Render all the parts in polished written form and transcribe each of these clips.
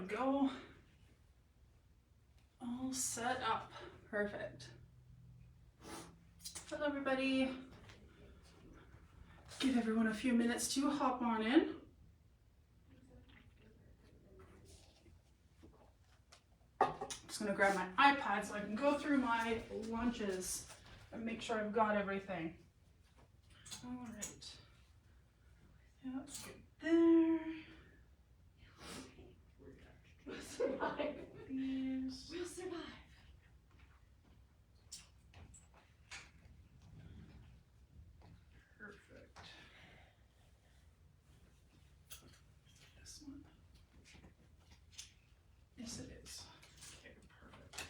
go. All set up. Perfect. Hello everybody. Give everyone a few minutes to hop on in. Just gonna grab my iPad so I can go through my lunches and make sure I've got everything. All right. Yeah, that's good there. We'll survive. These. We'll survive. Perfect. This one. Yes, it is. Okay, perfect.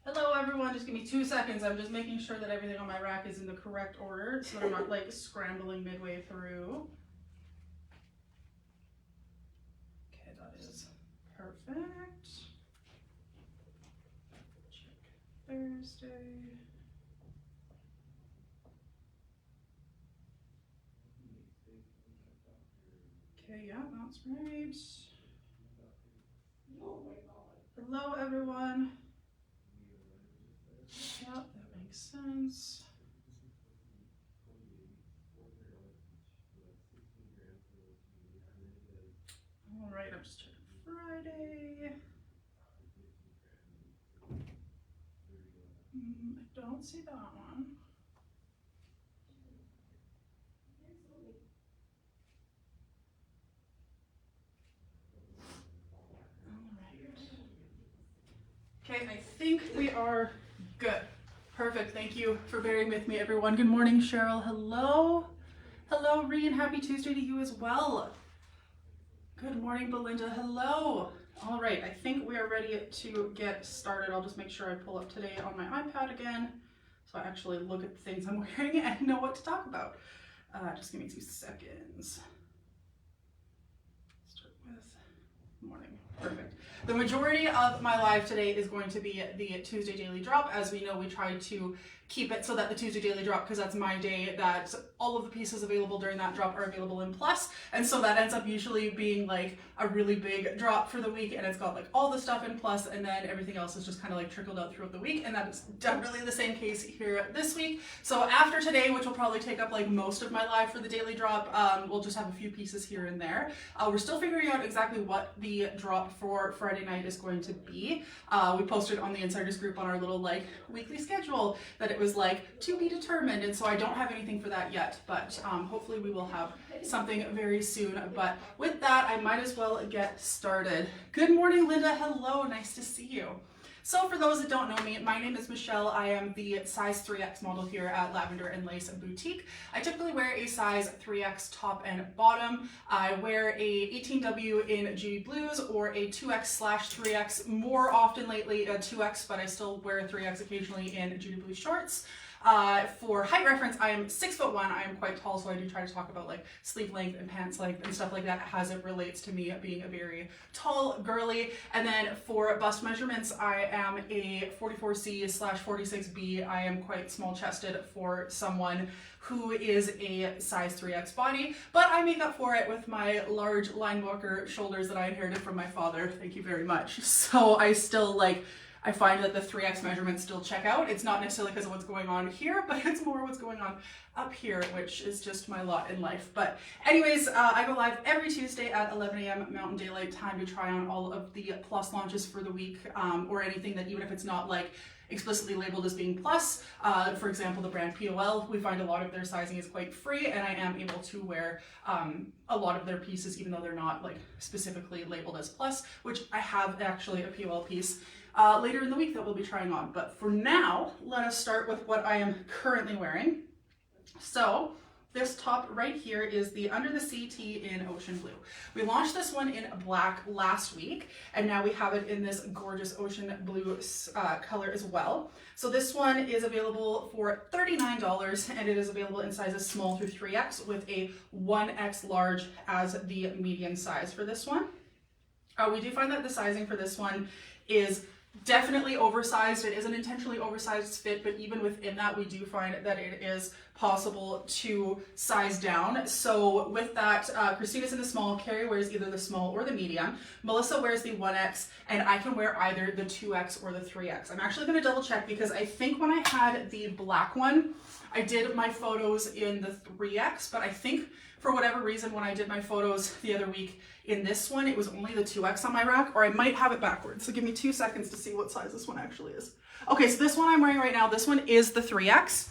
Hello, everyone. Just give me 2 seconds. I'm just making sure that everything on my rack is in the correct order so that I'm not like scrambling midway through. Okay, that is perfect. Check Thursday. Okay, yeah, that's right. Oh my God. Hello, everyone. Yeah, that makes sense. All right, I'm just checking Friday. I don't see that one. Okay, I think we are good. Perfect. Thank you for bearing with me, everyone. Good morning, Cheryl. Hello. Hello, Reen. Happy Tuesday to you as well. Good morning, Belinda. Hello. All right, I think we are ready to get started. I'll just make sure I pull up today on my iPad again so I actually look at the things I'm wearing and know what to talk about. Just give me 2 seconds. Start with morning. Perfect. The majority of my live today is going to be the Tuesday Daily Drop. As we know, we try to keep it so that the Tuesday Daily Drop, because that's my day, that all of the pieces available during that drop are available in Plus. And so that ends up usually being like a really big drop for the week, and it's got like all the stuff in Plus, and then everything else is just kind of like trickled out throughout the week. And that is definitely the same case here this week. So after today, which will probably take up like most of my live for the Daily Drop, we'll just have a few pieces here and there. We're still figuring out exactly what the drop for Friday night is going to be. We posted on the Insiders group on our little like weekly schedule that it was like to be determined, and so I don't have anything for that yet, but hopefully we will have something very soon. But with that, I might as well get started. Good morning, Linda. Hello, nice to see you. So for those that don't know me, my name is Michelle. I am the size 3X model here at Lavender and Lace Boutique. I typically wear a size 3X top and bottom. I wear a 18W in Judy Blues or a 2X/3X, more often lately a 2X, but I still wear a 3X occasionally in Judy Blue shorts. For height reference, I am 6'1". I am quite tall, so I do try to talk about like sleeve length and pants length and stuff like that as it relates to me being a very tall girly. And then for bust measurements, I am a 44C/46B. I am quite small chested for someone who is a size 3X body, but I make up for it with my large line walker shoulders that I inherited from my father. Thank you very much. So I still I find that the 3X measurements still check out. It's not necessarily because of what's going on here, but it's more what's going on up here, which is just my lot in life. But anyways, I go live every Tuesday at 11 a.m. Mountain Daylight Time to try on all of the Plus launches for the week, or anything that, even if it's not like explicitly labeled as being Plus. For example, the brand POL, we find a lot of their sizing is quite free, and I am able to wear a lot of their pieces even though they're not like specifically labeled as Plus, which I have actually a POL piece later in the week that we'll be trying on. But for now, let us start with what I am currently wearing. So this top right here is the Under the Sea tee in Ocean Blue. We launched this one in black last week, and now we have it in this gorgeous Ocean Blue color as well. So this one is available for $39, and it is available in sizes small through 3X with a 1X large as the medium size for this one. We do find that the sizing for this one is Definitely oversized. It is an intentionally oversized fit, but even within that, we do find that it is possible to size down. So with that, Christina's in the small, Carrie wears either the small or the medium, Melissa wears the 1X, and I can wear either the 2X or the 3X. I'm actually going to double check because I think when I had the black one, I did my photos in the 3X, but I think for whatever reason when I did my photos the other week in this one, it was only the 2X on my rack, or I might have it backwards. So give me 2 seconds to see what size this one actually is. Okay, so this one I'm wearing right now, this one is the 3X.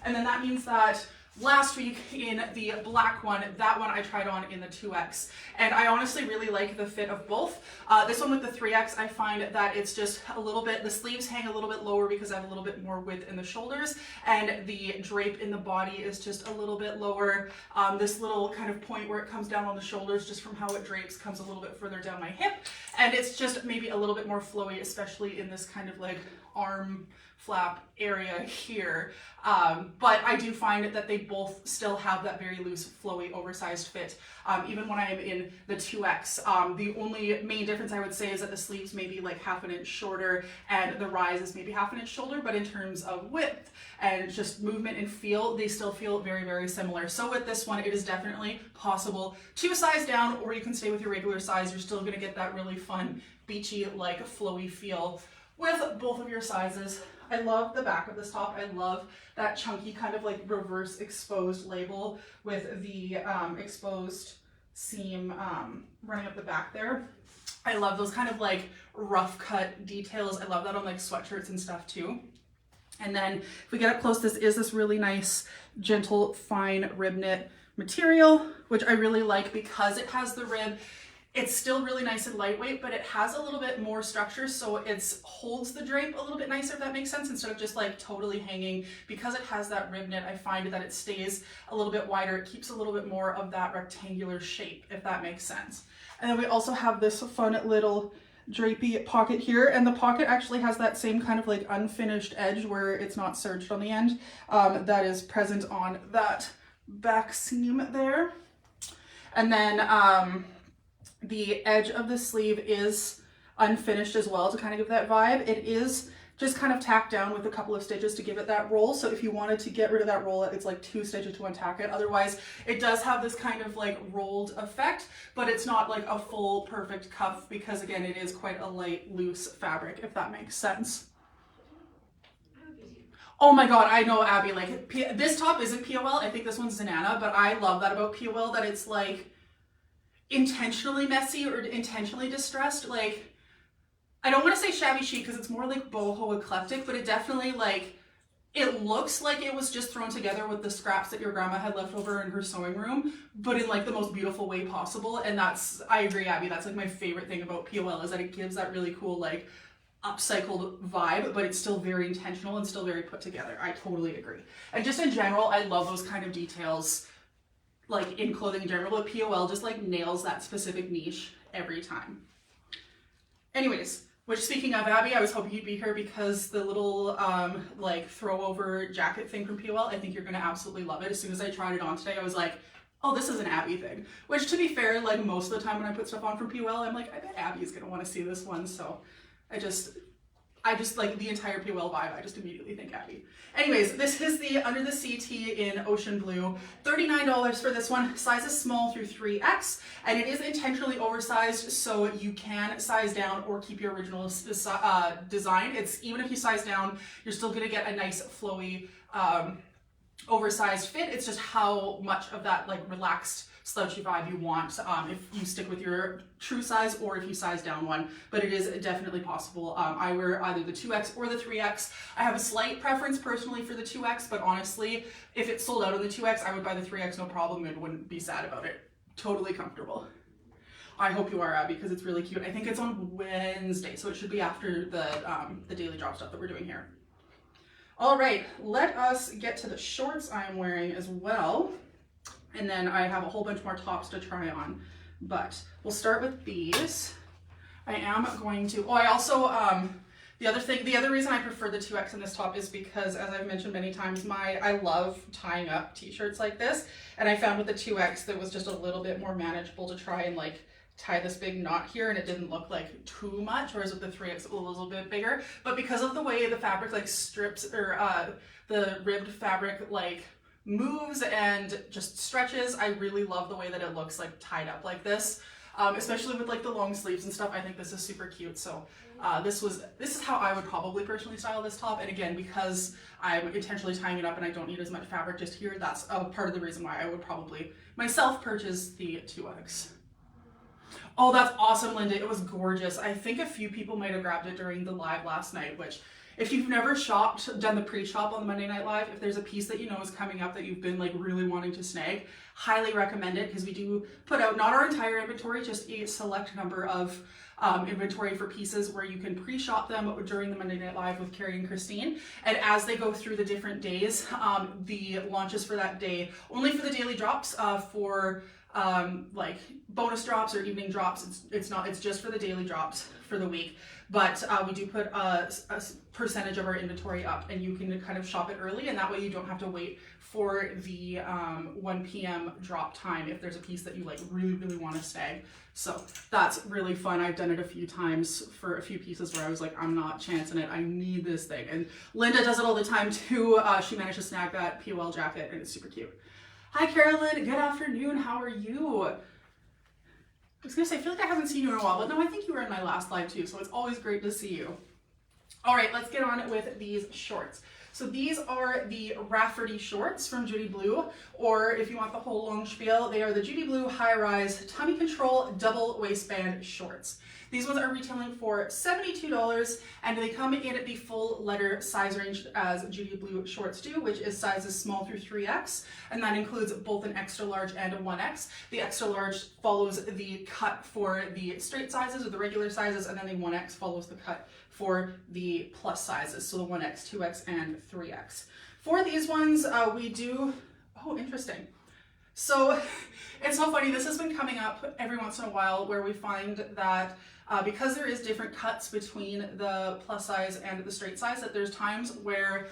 And then that means that last week in the black one, that one I tried on in the 2X. And I honestly really like the fit of both. This one with the 3X, I find that it's just a little bit, the sleeves hang a little bit lower because I have a little bit more width in the shoulders, and the drape in the body is just a little bit lower. This little kind of point where it comes down on the shoulders, just from how it drapes, comes a little bit further down my hip. And it's just maybe a little bit more flowy, especially in this kind of like arm flap area here. But I do find that they both still have that very loose, flowy, oversized fit. Even when I am in the 2X, the only main difference I would say is that the sleeves may be like half an inch shorter and the rise is maybe half an inch shoulder, but in terms of width and just movement and feel, they still feel very, very similar. So with this one, it is definitely possible to size down, or you can stay with your regular size. You're still gonna get that really fun, beachy, like flowy feel with both of your sizes. I love the back of this top. I love that chunky kind of like reverse exposed label with the exposed seam running up the back there. I love those kind of like rough cut details. I love that on like sweatshirts and stuff too. And then if we get up close, this is this really nice, gentle, fine rib knit material, which I really like because it has the rib. It's still really nice and lightweight, but it has a little bit more structure, so it holds the drape a little bit nicer, if that makes sense, instead of just like totally hanging. Because it has that rib knit, I find that it stays a little bit wider. It keeps a little bit more of that rectangular shape, if that makes sense. And then we also have this fun little drapey pocket here, and the pocket actually has that same kind of like unfinished edge where it's not serged on the end. That is present on that back seam there. And then the edge of the sleeve is unfinished as well to kind of give that vibe. It is just kind of tacked down with a couple of stitches to give it that roll. So if you wanted to get rid of that roll, it's like 2 stitches to untack it. Otherwise, it does have this kind of like rolled effect, but it's not like a full perfect cuff because again, it is quite a light, loose fabric, if that makes sense. Oh my God, I know, Abby, like this top isn't POL. I think this one's Zanana, but I love that about POL, that it's like intentionally messy or intentionally distressed. Like, I don't want to say shabby chic because it's more like boho eclectic, but it definitely like, it looks like it was just thrown together with the scraps that your grandma had left over in her sewing room, but in like the most beautiful way possible. And that's, I agree, Abby, that's like my favorite thing about POL, is that it gives that really cool like upcycled vibe, but it's still very intentional and still very put together. I totally agree. And just in general, I love those kind of details like in clothing in general, but POL just like nails that specific niche every time. Anyways, which speaking of, Abby, I was hoping you'd be here because the little like throw over jacket thing from POL, I think you're gonna absolutely love it. As soon as I tried it on today, I was like, oh, this is an Abby thing. Which to be fair, like most of the time when I put stuff on from POL, I'm like, I bet Abby's gonna wanna see this one. So I just like the entire POL vibe. I just immediately think Abby. Anyways, this is the Under the Sea tee in ocean blue. $39 for this one. Size is small through 3X, and it is intentionally oversized, so you can size down or keep your original design. It's even if you size down, you're still gonna get a nice flowy, oversized fit. It's just how much of that like relaxed slouchy vibe you want if you stick with your true size or if you size down one, but it is definitely possible. I wear either the 2X or the 3X. I have a slight preference personally for the 2X, but honestly, if it's sold out on the 2X, I would buy the 3X no problem and wouldn't be sad about it. Totally comfortable. I hope you are, Abby, because it's really cute. I think it's on Wednesday, so it should be after the daily drop stuff that we're doing here. All right, let us get to the shorts I'm wearing as well. And then I have a whole bunch more tops to try on, but we'll start with these. I am going to, I also, the other reason I prefer the 2X in this top is because, as I've mentioned many times, I love tying up t-shirts like this. And I found with the 2X that was just a little bit more manageable to try and like tie this big knot here and it didn't look like too much, whereas with the 3X a little bit bigger. But because of the way the fabric like strips, or the ribbed fabric like moves and just stretches, I really love the way that it looks like tied up like this. Especially with like the long sleeves and stuff. I think this is super cute. So this is how I would probably personally style this top. And again, because I'm intentionally tying it up and I don't need as much fabric just here, that's a part of the reason why I would probably myself purchase the 2X. Oh, that's awesome, Linda. It was gorgeous. I think a few people might have grabbed it during the live last night, which if you've never done the pre-shop on the Monday Night Live, if there's a piece that you know is coming up that you've been like really wanting to snag, highly recommend it, because we do put out not our entire inventory, just a select number of inventory for pieces where you can pre-shop them during the Monday Night Live with Carrie and Christine. And as they go through the different days, the launches for that day, only for the daily drops, for like bonus drops or evening drops, it's just for the daily drops for the week. But we do put a percentage of our inventory up, and you can kind of shop it early, and that way you don't have to wait for the 1 p.m. drop time if there's a piece that you like really want to snag. So that's really fun. I've done it a few times for a few pieces where I was like, I'm not chancing it, I need this thing. And Linda does it all the time too. She managed to snag that POL jacket, and it's super cute. Hi Carolyn, good afternoon, how are you? I was gonna say, I feel like I haven't seen you in a while, but no, I think you were in my last live too, so it's always great to see you. All right, let's get on with these shorts. So these are the Rafferty shorts from Judy Blue, or if you want the whole long spiel, they are the Judy Blue High Rise Tummy Control Double Waistband Shorts. These ones are retailing for $72, and they come in the full letter size range as Judy Blue shorts do, which is sizes small through 3X, and that includes both an extra large and a 1X. The extra large follows the cut for the straight sizes or the regular sizes, and then the 1X follows the cut for the plus sizes, so the 1X, 2X, and 3X. For these ones, we do, oh, interesting. So it's so funny, this has been coming up every once in a while where we find that because there is different cuts between the plus size and the straight size, that there's times where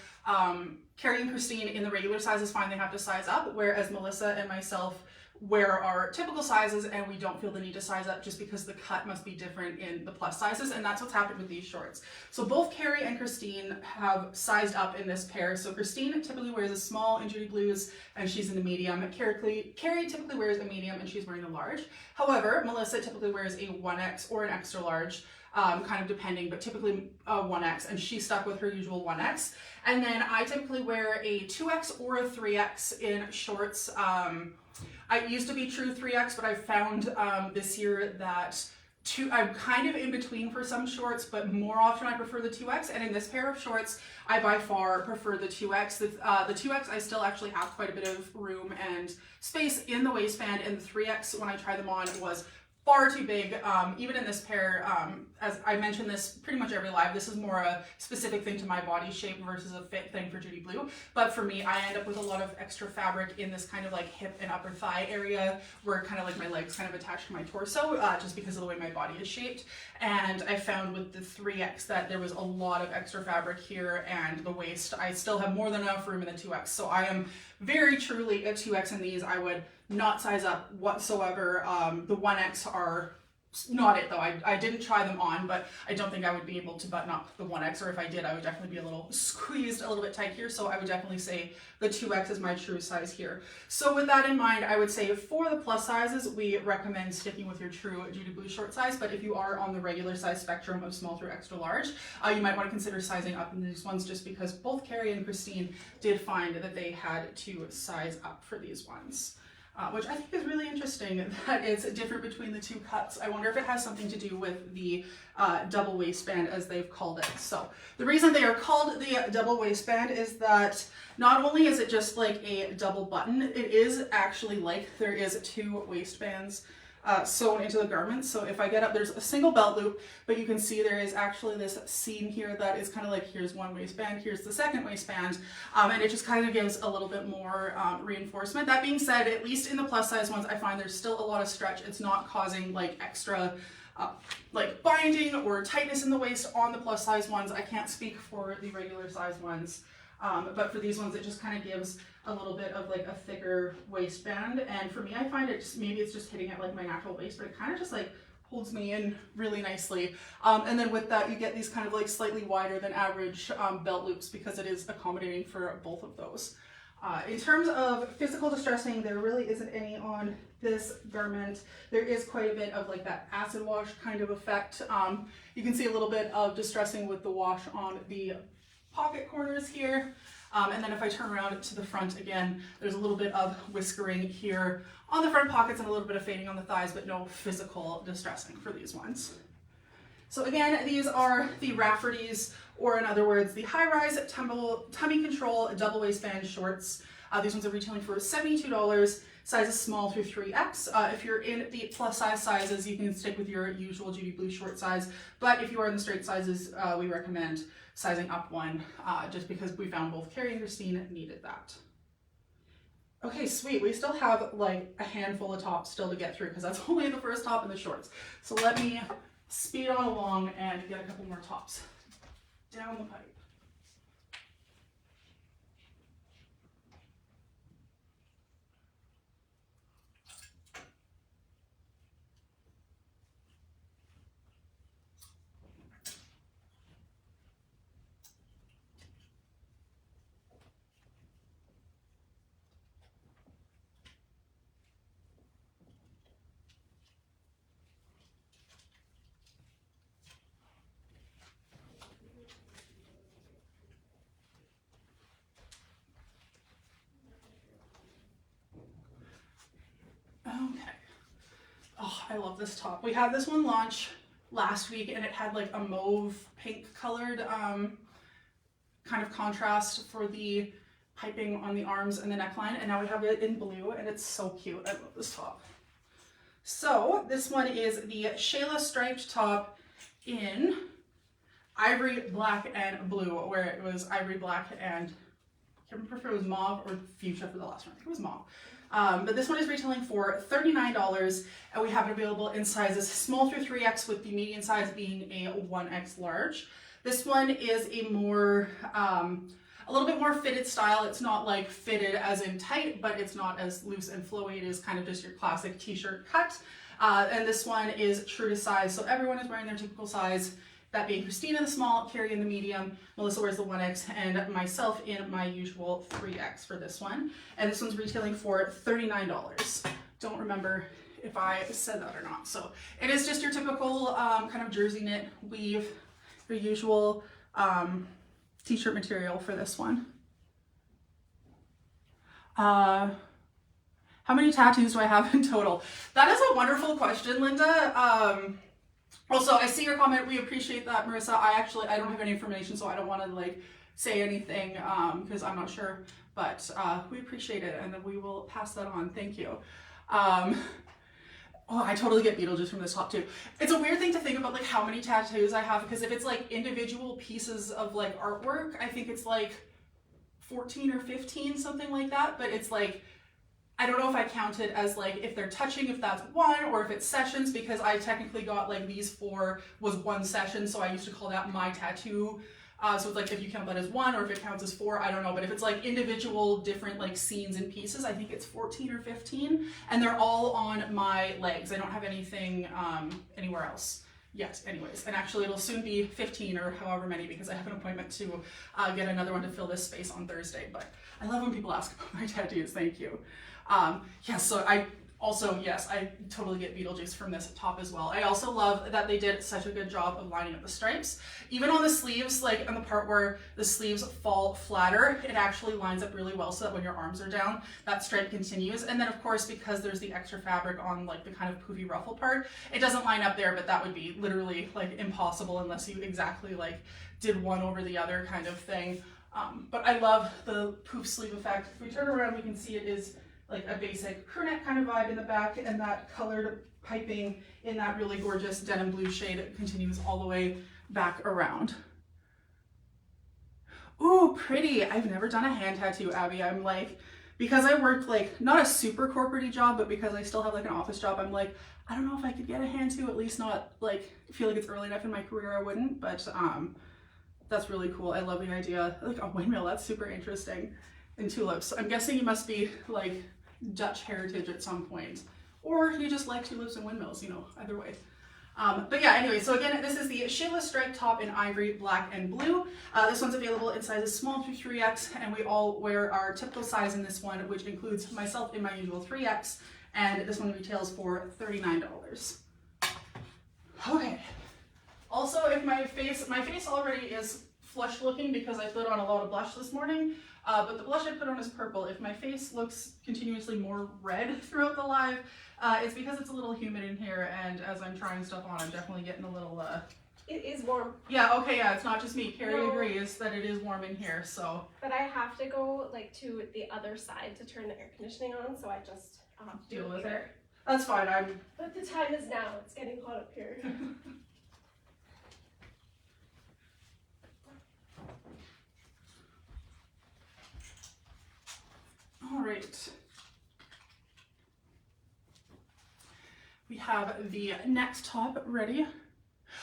Carrie and Christine in the regular sizes find they have to size up, whereas Melissa and myself wear our typical sizes and we don't feel the need to size up just because the cut must be different in the plus sizes, and that's what's happened with these shorts. So both Carrie and Christine have sized up in this pair. So Christine typically wears a small in Judy Blues and she's in the medium. Carrie typically wears a medium and she's wearing a large. However, Melissa typically wears a 1X or an extra large, kind of depending, but typically a 1X, and she stuck with her usual 1X. And then I typically wear a 2X or a 3X in shorts. I used to be true 3X, but I found this year that I'm kind of in between for some shorts, but more often I prefer the 2X. And in this pair of shorts, I by far prefer the 2X. The 2X, I still actually have quite a bit of room and space in the waistband, and the 3X, when I tried them on, was far too big. Even in this pair, as I mentioned this pretty much every live, this is more a specific thing to my body shape versus a fit thing for Judy Blue. But for me, I end up with a lot of extra fabric in this kind of like hip and upper thigh area where kind of like my legs kind of attached to my torso, just because of the way my body is shaped. And I found with the 3X that there was a lot of extra fabric here, and the waist, I still have more than enough room in the 2X. So I am very truly a 2X in these. I would not size up whatsoever. The 1X are not it though. I didn't try them on, but I don't think I would be able to button up the 1X, or if I did, I would definitely be a little squeezed a little bit tight here. So I would definitely say the 2X is my true size here. So with that in mind, I would say for the plus sizes, we recommend sticking with your true Judy Blue short size. But if you are on the regular size spectrum of small through extra large, you might want to consider sizing up in these ones, just because both Carrie and Christine did find that they had to size up for these ones. Which I think is really interesting that it's different between the two cuts. I wonder if it has something to do with the double waistband, as they've called it. So the reason they are called the double waistband is that not only is it just like a double button, it is actually like there is two waistbands sewn into the garment. So if I get up, there's a single belt loop, but you can see there is actually this seam here that is kind of like, here's one waistband, here's the second waistband, and it just kind of gives a little bit more reinforcement. That being said, at least in the plus size ones, I find there's still a lot of stretch. It's not causing like extra like binding or tightness in the waist on the plus size ones. I can't speak for the regular size ones. But for these ones, it just kind of gives a little bit of like a thicker waistband. And for me, I find it just, maybe it's just hitting at like my natural waist, but it kind of just like holds me in really nicely. And then with that, you get these kind of like slightly wider than average belt loops because it is accommodating for both of those. In terms of physical distressing, there really isn't any on this garment. There is quite a bit of like that acid wash kind of effect. You can see a little bit of distressing with the wash on the pocket corners here. And then if I turn around to the front again, there's a little bit of whiskering here on the front pockets and a little bit of fading on the thighs, but no physical distressing for these ones. So again, these are the Rafferty's, or in other words, the high-rise tummy control double waistband shorts. These ones are retailing for $72, sizes small through 3X. If you're in the plus size sizes, you can stick with your usual Judy Blue short size. But if you are in the straight sizes, we recommend sizing up one, just because we found both Carrie and Christine needed that. Okay, sweet. We still have like a handful of tops still to get through because that's only the first top in the shorts. So let me speed on along and get a couple more tops down the pipe. Okay. Oh, I love this top. We had this one launch last week and it had like a mauve pink colored kind of contrast for the piping on the arms and the neckline, and now we have it in blue and it's so cute. I love this top. So this one is the Shayla striped top in ivory, black, and blue, where it was ivory, black, and I can't remember if it was mauve or fuchsia for the last one. I think it was mauve. But this one is retailing for $39, and we have it available in sizes small through 3X, with the medium size being a 1X large. This one is a more, a little bit more fitted style. It's not like fitted as in tight, but it's not as loose and flowy. It is kind of just your classic t-shirt cut. And this one is true to size, so everyone is wearing their typical size. That being Christina in the small, Carrie in the medium, Melissa wears the 1X, and myself in my usual 3X for this one. And this one's retailing for $39. Don't remember if I said that or not. So it is just your typical kind of jersey knit weave, your usual t-shirt material for this one. How many tattoos do I have in total? That is a wonderful question, Linda. Also, I see your comment. We appreciate that, Marissa. I don't have any information, so I don't want to like say anything because I'm not sure, but we appreciate it, and then we will pass that on. Thank you. Oh, I totally get Beetlejuice from this top too. It's a weird thing to think about, like how many tattoos I have, because if it's like individual pieces of like artwork, I think it's like 14 or 15, something like that. But it's like, I don't know if I count it as like if they're touching, if that's one, or if it's sessions, because I technically got like these 4 was one session, so I used to call that my tattoo. So it's like if you count that as 1 or if it counts as 4, I don't know. But if it's like individual different like scenes and pieces, I think it's 14 or 15, and they're all on my legs. I don't have anything anywhere else yet anyways. And actually it'll soon be 15 or however many, because I have an appointment to get another one to fill this space on Thursday. But I love when people ask about my tattoos. Thank you. Yes, so I totally get Beetlejuice from this top as well. I also love that they did such a good job of lining up the stripes. Even on the sleeves, like on the part where the sleeves fall flatter, it actually lines up really well so that when your arms are down, that stripe continues. And then of course, because there's the extra fabric on like the kind of poofy ruffle part, it doesn't line up there, but that would be literally like impossible unless you exactly like did one over the other kind of thing. But I love the poof sleeve effect. If we turn around, we can see it is like a basic crew neck kind of vibe in the back, and that colored piping in that really gorgeous denim blue shade continues all the way back around. Ooh, pretty. I've never done a hand tattoo, Abby. I'm like, because I worked like, not a super corporate-y job, but because I still have like an office job, I'm like, I don't know if I could get a hand tattoo, at least not like, feel like it's early enough in my career I wouldn't, but That's really cool. I love the idea. Like a windmill, that's super interesting. And tulips. I'm guessing you must be like Dutch heritage at some point. Or you just like tulips and windmills, you know, either way. But yeah, anyway, so again, this is the Sheila Strike top in ivory, black, and blue. This one's available in sizes small through 3X, and we all wear our typical size in this one, which includes myself in my usual 3X, and this one retails for $39. Okay. Also, if my face already is flushed looking because I put on a lot of blush this morning, but the blush I put on is purple. If my face looks continuously more red throughout the live, it's because it's a little humid in here, and as I'm trying stuff on, I'm definitely getting a little, It is warm. Yeah, okay, yeah, it's not just me. Carrie agrees that it is warm in here, so. But I have to go like to the other side to turn the air conditioning on, so I'll have to Deal with later. it. That's fine, But the time is now. It's getting hot up here. All right. We have the next top ready.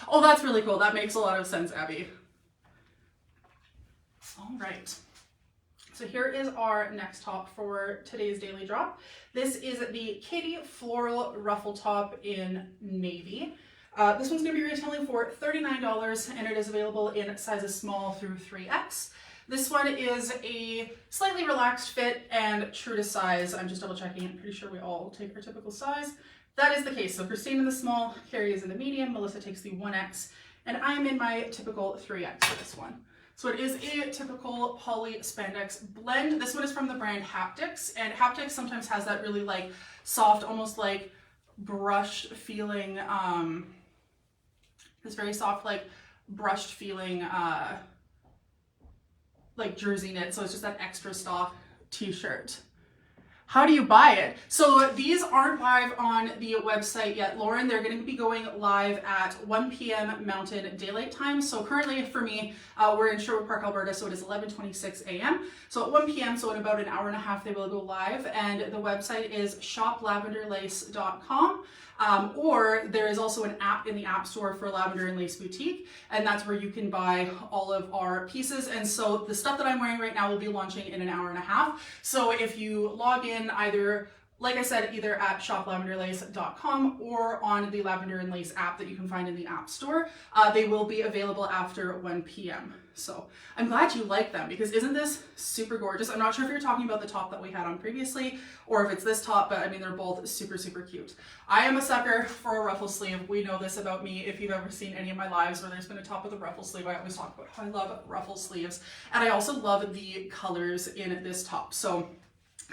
Oh, that's really cool. That makes a lot of sense, Abby. All right. So here is our next top for today's daily drop. This is the Katie Floral Ruffle Top in navy. This one's going to be retailing for $39, and it is available in sizes small through 3X. This one is a slightly relaxed fit and true to size. I'm just double checking. I'm pretty sure we all take our typical size. That is the case. So Christine in the small, Carrie is in the medium, Melissa takes the 1X, and I'm in my typical 3X for this one. So it is a typical poly spandex blend. This one is from the brand Haptics, and Haptics sometimes has that really like soft, almost like brushed feeling, this very soft, like brushed feeling, like jersey knit. So it's just that extra stock t-shirt. How do you buy it? So these aren't live on the website yet, Lauren. They're going to be going live at 1 p.m. Mountain Daylight Time. So currently for me, we're in Sherwood Park, Alberta, so it is 11:26 a.m. So at 1 p.m., so in about an hour and a half, they will go live. And the website is shoplavenderlace.com. Or there is also an app in the App Store for Lavender and Lace Boutique, and that's where you can buy all of our pieces. And so the stuff that I'm wearing right now will be launching in an hour and a half. So if you log in either, like I said, either at shoplavenderlace.com or on the Lavender and Lace app that you can find in the App Store, they will be available after 1 p.m. So I'm glad you like them, because isn't this super gorgeous? I'm not sure if you're talking about the top that we had on previously or if it's this top, but I mean, they're both super, super cute. I am a sucker for a ruffle sleeve. We know this about me. If you've ever seen any of my lives where there's been a top with a ruffle sleeve, I always talk about how I love ruffle sleeves. And I also love the colors in this top. So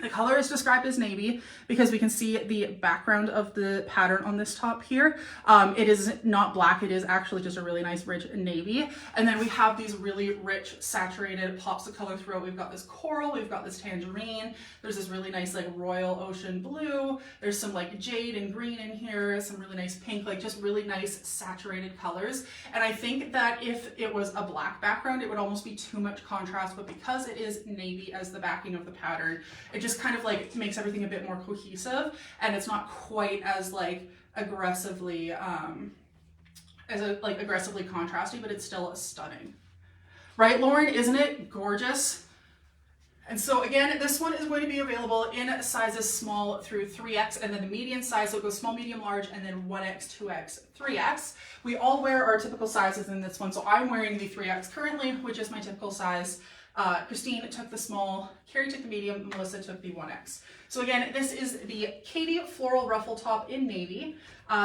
the color is described as navy because we can see the background of the pattern on this top here. It is not black, it is actually just a really nice rich navy. And then we have these really rich saturated pops of color throughout. We've got this coral, we've got this tangerine, there's this really nice like royal ocean blue, there's some like jade and green in here, some really nice pink, like just really nice saturated colors. And I think that if it was a black background, it would almost be too much contrast, but because it is navy as the backing of the pattern, it just kind of like makes everything a bit more cohesive, and it's not quite as like aggressively aggressively contrasty, but it's still stunning. Right, Lauren? Isn't it gorgeous? And so again, this one is going to be available in sizes small through 3X, and then the medium size, so it goes small, medium, large, and then 1X, 2X, 3X. We all wear our typical sizes in this one, so I'm wearing the 3X currently, which is my typical size. Christine took the small, Carrie took the medium, Melissa took the 1X. So again, this is the Katie Floral Ruffle Top in navy.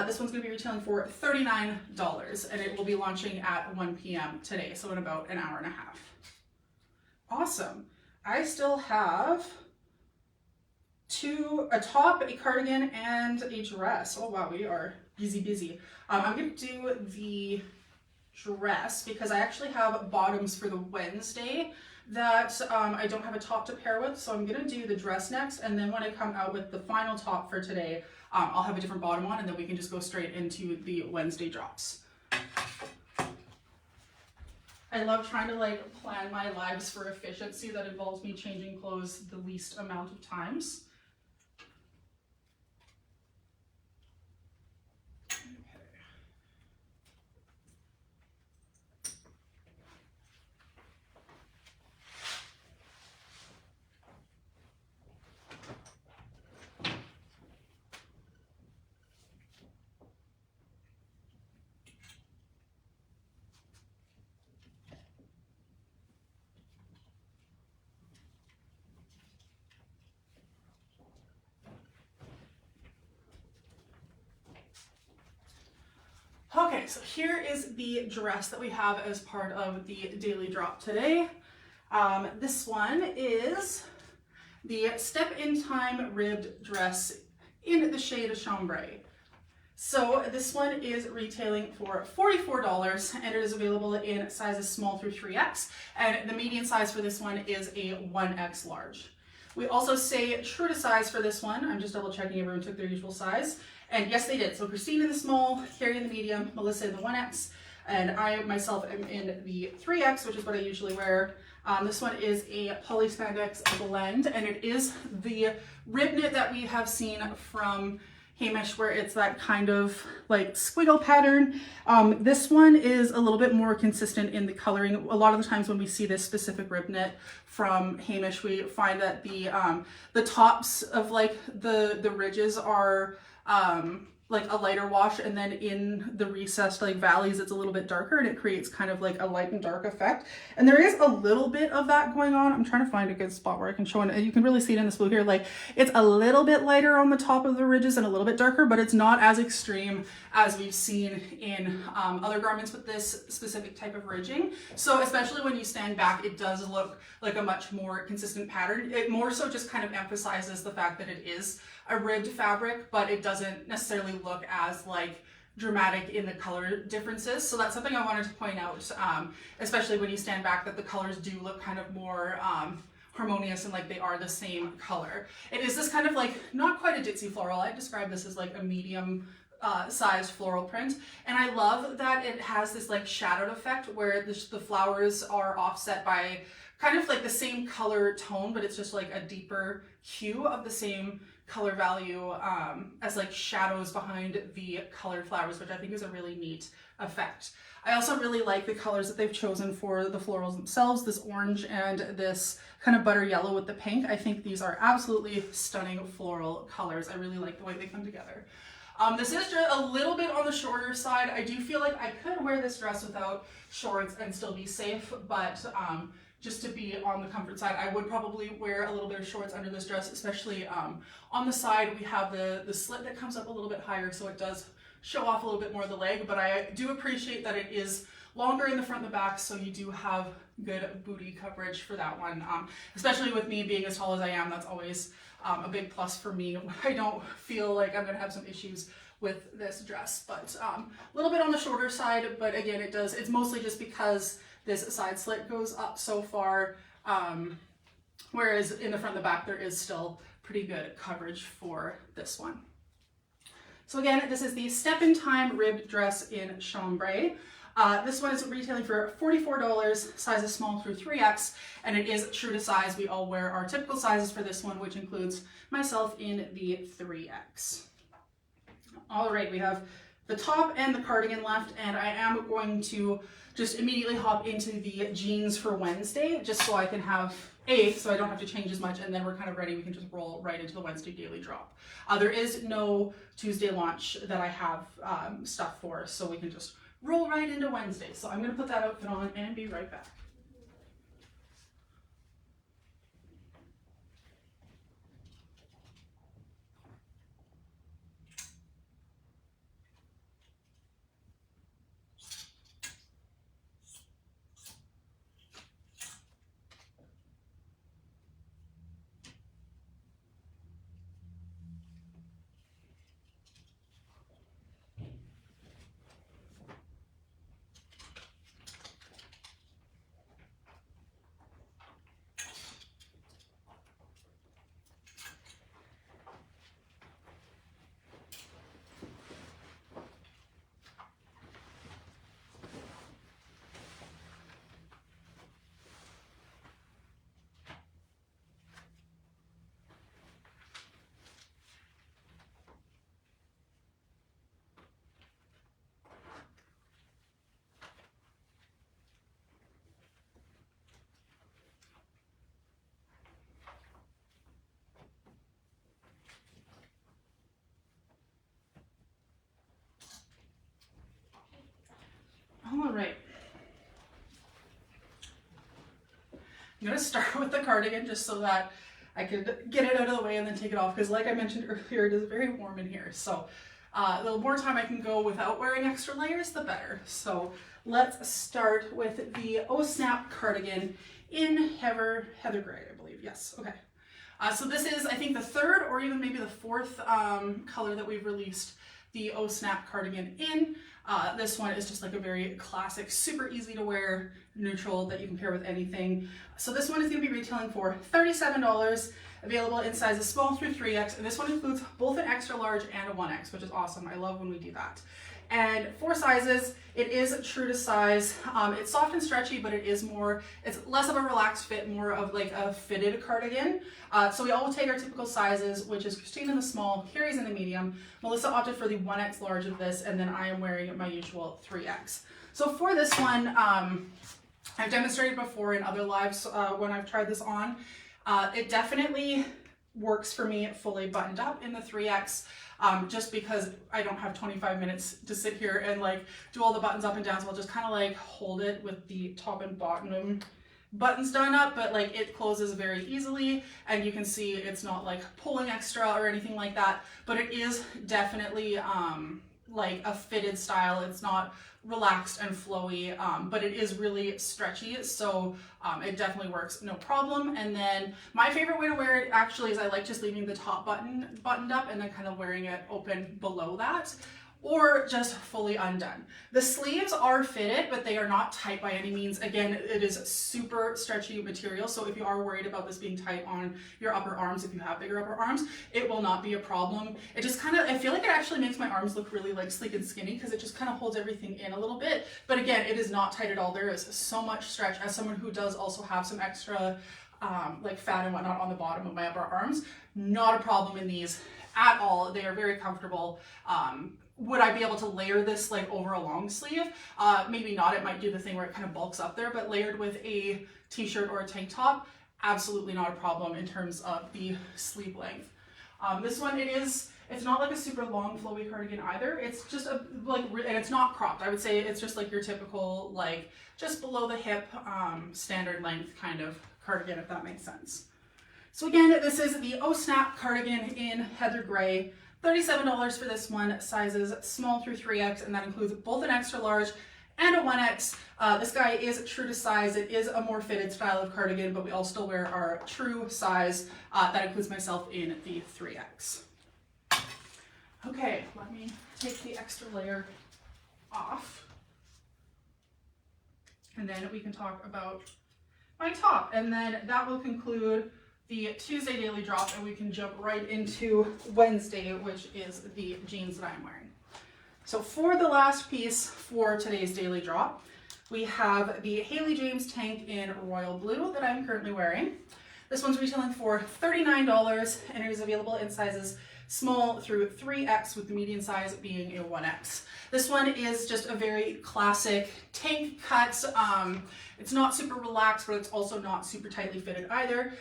This one's going to be retailing for $39, and it will be launching at 1 p.m. today, so in about an hour and a half. Awesome. I still have a top, a cardigan, and a dress. Oh wow, we are busy. I'm going to do the dress because I actually have bottoms for the Wednesday that I don't have a top to pair with, so I'm gonna do the dress next, and then when I come out with the final top for today, I'll have a different bottom on, and then we can just go straight into the Wednesday drops. I love trying to like plan my lives for efficiency that involves me changing clothes the least amount of times. so here is the dress that we have as part of the daily drop today. This one is the Step in Time ribbed dress in the shade of chambray. So this one is retailing for $44 and it is available in sizes small through 3X, and the median size for this one is a 1X large. We also say true to size for this one. I'm just double checking everyone took their usual size. And yes, they did. So Christine in the small, Carrie in the medium, Melissa in the 1X, and I myself am in the 3X, which is what I usually wear. This one is a poly spandex blend, and it is the rib knit that we have seen from Hamish, where it's that kind of like squiggle pattern. This one is a little bit more consistent in the coloring. A lot of the times when we see this specific rib knit from Hamish, we find that the tops of like the ridges are like a lighter wash, and then in the recessed like valleys it's a little bit darker, and it creates kind of like a light and dark effect. And there is a little bit of that going on. I'm trying to find a good spot where I can show it, and you can really see it in this blue here. Like it's a little bit lighter on the top of the ridges and a little bit darker, but it's not as extreme as we've seen in other garments with this specific type of ridging. So especially when you stand back, it does look like a much more consistent pattern. It more so just kind of emphasizes the fact that it is a ribbed fabric, but it doesn't necessarily look as like dramatic in the color differences. So that's something I wanted to point out, especially when you stand back, that the colors do look kind of more harmonious and like they are the same color. It is this kind of like, not quite a ditzy floral. I describe this as like a medium size floral print, and I love that it has this like shadowed effect where the flowers are offset by kind of like the same color tone, but it's just like a deeper hue of the same color value as like shadows behind the colored flowers, which I think is a really neat effect. I also really like the colors that they've chosen for the florals themselves, this orange and this kind of butter yellow with the pink. I think these are absolutely stunning floral colors. I really like the way they come together. This is just a little bit on the shorter side. I do feel like I could wear this dress without shorts and still be safe, but just to be on the comfort side, I would probably wear a little bit of shorts under this dress, especially on the side. We have the slit that comes up a little bit higher, so it does show off a little bit more of the leg, but I do appreciate that it is longer in the front and the back, so you do have good booty coverage for that one. Especially with me being as tall as I am, that's always a big plus for me. I don't feel like I'm gonna have some issues with this dress, but a little bit on the shorter side, but again, it's mostly just because this side slit goes up so far, whereas in the front and the back there is still pretty good coverage for this one. So again, this is the Step in Time ribbed dress in chambray. This one is retailing for $44, sizes small through 3X, and it is true to size. We all wear our typical sizes for this one, which includes myself in the 3X. All right, we have the top and the cardigan left, and I am going to just immediately hop into the jeans for Wednesday, just so I can have so I don't have to change as much, and then we're kind of ready. We can just roll right into the Wednesday daily drop. There is no Tuesday launch that I have stuff for, so we can just roll right into Wednesday. So I'm going to put that outfit on and be right back. All right. I'm going to start with the cardigan just so that I could get it out of the way and then take it off, because like I mentioned earlier, it is very warm in here. So The more time I can go without wearing extra layers, the better. So let's start with the Oh Snap cardigan in Heather Gray, I believe. Yes, okay. So this is, I think, the third or even maybe the fourth color that we've released the Oh Snap cardigan in. This one is just like a very classic, super easy to wear neutral that you can pair with anything. So this one is going to be retailing for $37, available in sizes small through 3X, and this one includes both an extra large and a 1X, which is awesome. I love when we do that. And for sizes, it is true to size. It's soft and stretchy, but it's less of a relaxed fit, more of like a fitted cardigan. So we all will take our typical sizes, which is Christine in the small, Carrie's in the medium. Melissa opted for the 1X large of this, and then I am wearing my usual 3X. So for this one, I've demonstrated before in other lives when I've tried this on. It definitely works for me fully buttoned up in the 3X. Just because I don't have 25 minutes to sit here and like do all the buttons up and down, so I'll just kind of like hold it with the top and bottom buttons done up, but like it closes very easily, and you can see it's not like pulling extra or anything like that, but it is definitely like a fitted style. It's not relaxed and flowy, but it is really stretchy, so it definitely works no problem. And then my favorite way to wear it actually is I like just leaving the top button buttoned up and then kind of wearing it open below that, or just fully undone. The sleeves are fitted, but they are not tight by any means. Again, it is super stretchy material, so if you are worried about this being tight on your upper arms, if you have bigger upper arms, it will not be a problem. It just kind of, I feel like it actually makes my arms look really like sleek and skinny because it just kind of holds everything in a little bit. But again, it is not tight at all. There is so much stretch. As someone who does also have some extra like fat and whatnot on the bottom of my upper arms, not a problem in these at all. They are very comfortable. Would I be able to layer this like over a long sleeve? Maybe not. It might do the thing where it kind of bulks up there, but layered with a t-shirt or a tank top, absolutely not a problem in terms of the sleeve length. This one, it's not like a super long flowy cardigan either. It's just and it's not cropped. I would say it's just like your typical, like just below the hip, standard length kind of cardigan, if that makes sense. So again, this is the Oh Snap cardigan in Heather Gray. $37 for this one, sizes small through 3X, and that includes both an extra large and a 1X. This guy is true to size. It is a more fitted style of cardigan, but we all still wear our true size. That includes myself in the 3X. Okay, let me take the extra layer off, and then we can talk about my top, and then that will conclude the Tuesday daily drop, and we can jump right into Wednesday, which is the jeans that I'm wearing. So for the last piece for today's daily drop, we have the Haley James tank in royal blue that I'm currently wearing. This one's retailing for $39, and it is available in sizes small through 3X, with the medium size being a 1X. This one is just a very classic tank cut. It's not super relaxed, but it's also not super tightly fitted either.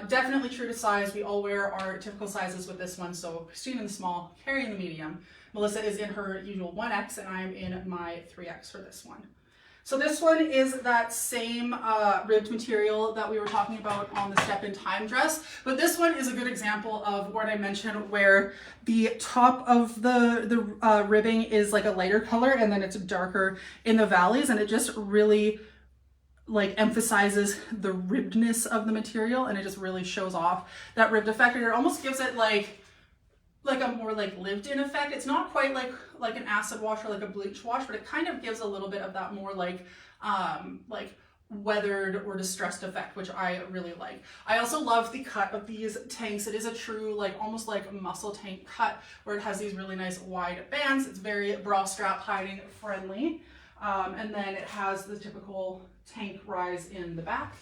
Definitely true to size. We all wear our typical sizes with this one. So Christine in the small, Carrie in the medium. Melissa is in her usual 1X, and I'm in my 3X for this one. So this one is that same ribbed material that we were talking about on the Step in Time dress, but this one is a good example of what I mentioned, where the top of the ribbing is like a lighter color, and then it's darker in the valleys, and it just really like emphasizes the ribbedness of the material, and it just really shows off that ribbed effect, and it almost gives it like a more like lived in effect. It's not quite like an acid wash or like a bleach wash, but it kind of gives a little bit of that more like weathered or distressed effect, which I really like. I also love the cut of these tanks. It is a true like almost like muscle tank cut, where it has these really nice wide bands. It's very bra strap hiding friendly. And then it has the typical tank rise in the back.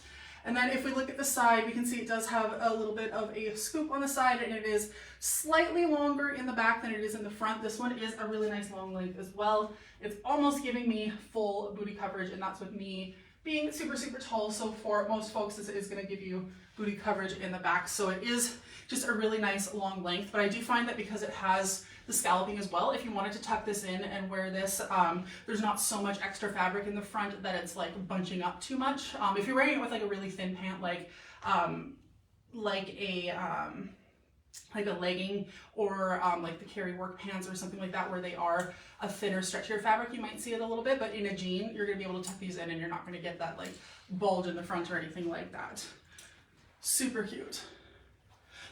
And then if we look at the side, we can see it does have a little bit of a scoop on the side, and it is slightly longer in the back than it is in the front. This one is a really nice long length as well. It's almost giving me full booty coverage, and that's with me being super, super tall. So for most folks, this is gonna give you booty coverage in the back. So it is just a really nice long length, but I do find that because it has the scalloping as well, if you wanted to tuck this in and wear this, there's not so much extra fabric in the front that it's like bunching up too much. If you're wearing it with like a really thin pant, like a like a legging or like the Carrie work pants or something like that, where they are a thinner, stretchier fabric, you might see it a little bit, but in a jean, you're gonna be able to tuck these in and you're not gonna get that like bulge in the front or anything like that. Super cute.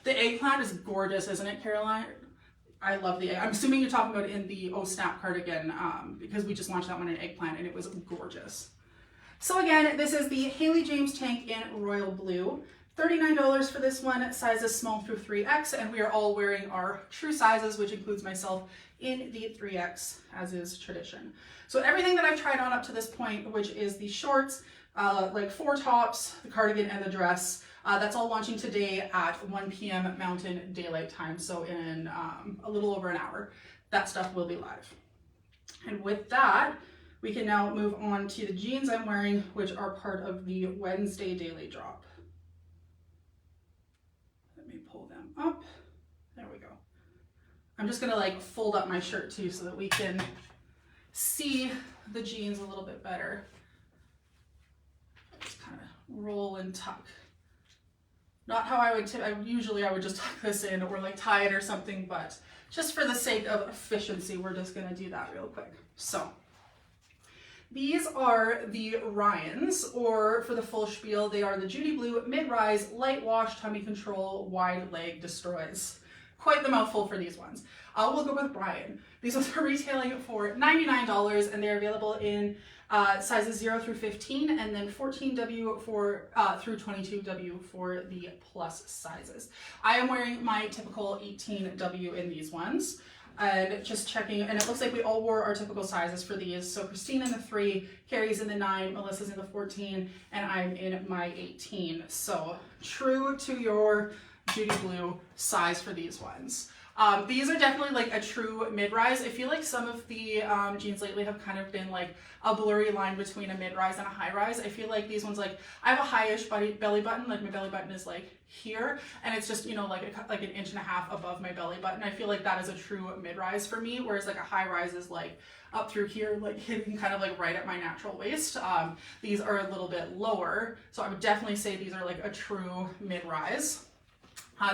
The eggplant is gorgeous, isn't it, Caroline? I love the egg. I'm assuming you're talking about it in the Oh Snap cardigan, because we just launched that one in eggplant and it was gorgeous. So again, this is the Hayley James tank in royal blue. $39 for this one, sizes small through 3X, and we are all wearing our true sizes, which includes myself in the 3X, as is tradition. So everything that I've tried on up to this point, which is the shorts, like 4 tops, the cardigan, and the dress, that's all launching today at 1 p.m. Mountain Daylight Time, so in a little over an hour. That stuff will be live. And with that, we can now move on to the jeans I'm wearing, which are part of the Wednesday Daily Drop. Let me pull them up. There we go. I'm just gonna like fold up my shirt too so that we can see the jeans a little bit better. Just kind of roll and tuck. Not how I would usually I would just tuck this in or like tie it or something, but just for the sake of efficiency, we're just gonna do that real quick. So these are the Ryans, or for the full spiel, they are the Judy Blue Mid-Rise Light Wash Tummy Control Wide Leg Destroys. Quite the mouthful for these ones. We'll go with Ryan. These ones are retailing for $99 and they're available in sizes 0 through 15 and then 14W through 22W for the plus sizes. I am wearing my typical 18W in these ones. And just checking, and it looks like we all wore our typical sizes for these. So Christine in the 3, Carrie's in the 9, Melissa's in the 14, and I'm in my 18. So true to your Judy Blue size for these ones. These are definitely like a true mid-rise. I feel like some of the jeans lately have kind of been like a blurry line between a mid-rise and a high-rise. I feel like these ones, like I have a high-ish belly button, like my belly button is like here, and it's just, you know, like an inch and a half above my belly button. I feel like that is a true mid-rise for me, whereas like a high-rise is like up through here, like hitting kind of like right at my natural waist. These are a little bit lower, so I would definitely say these are like a true mid-rise.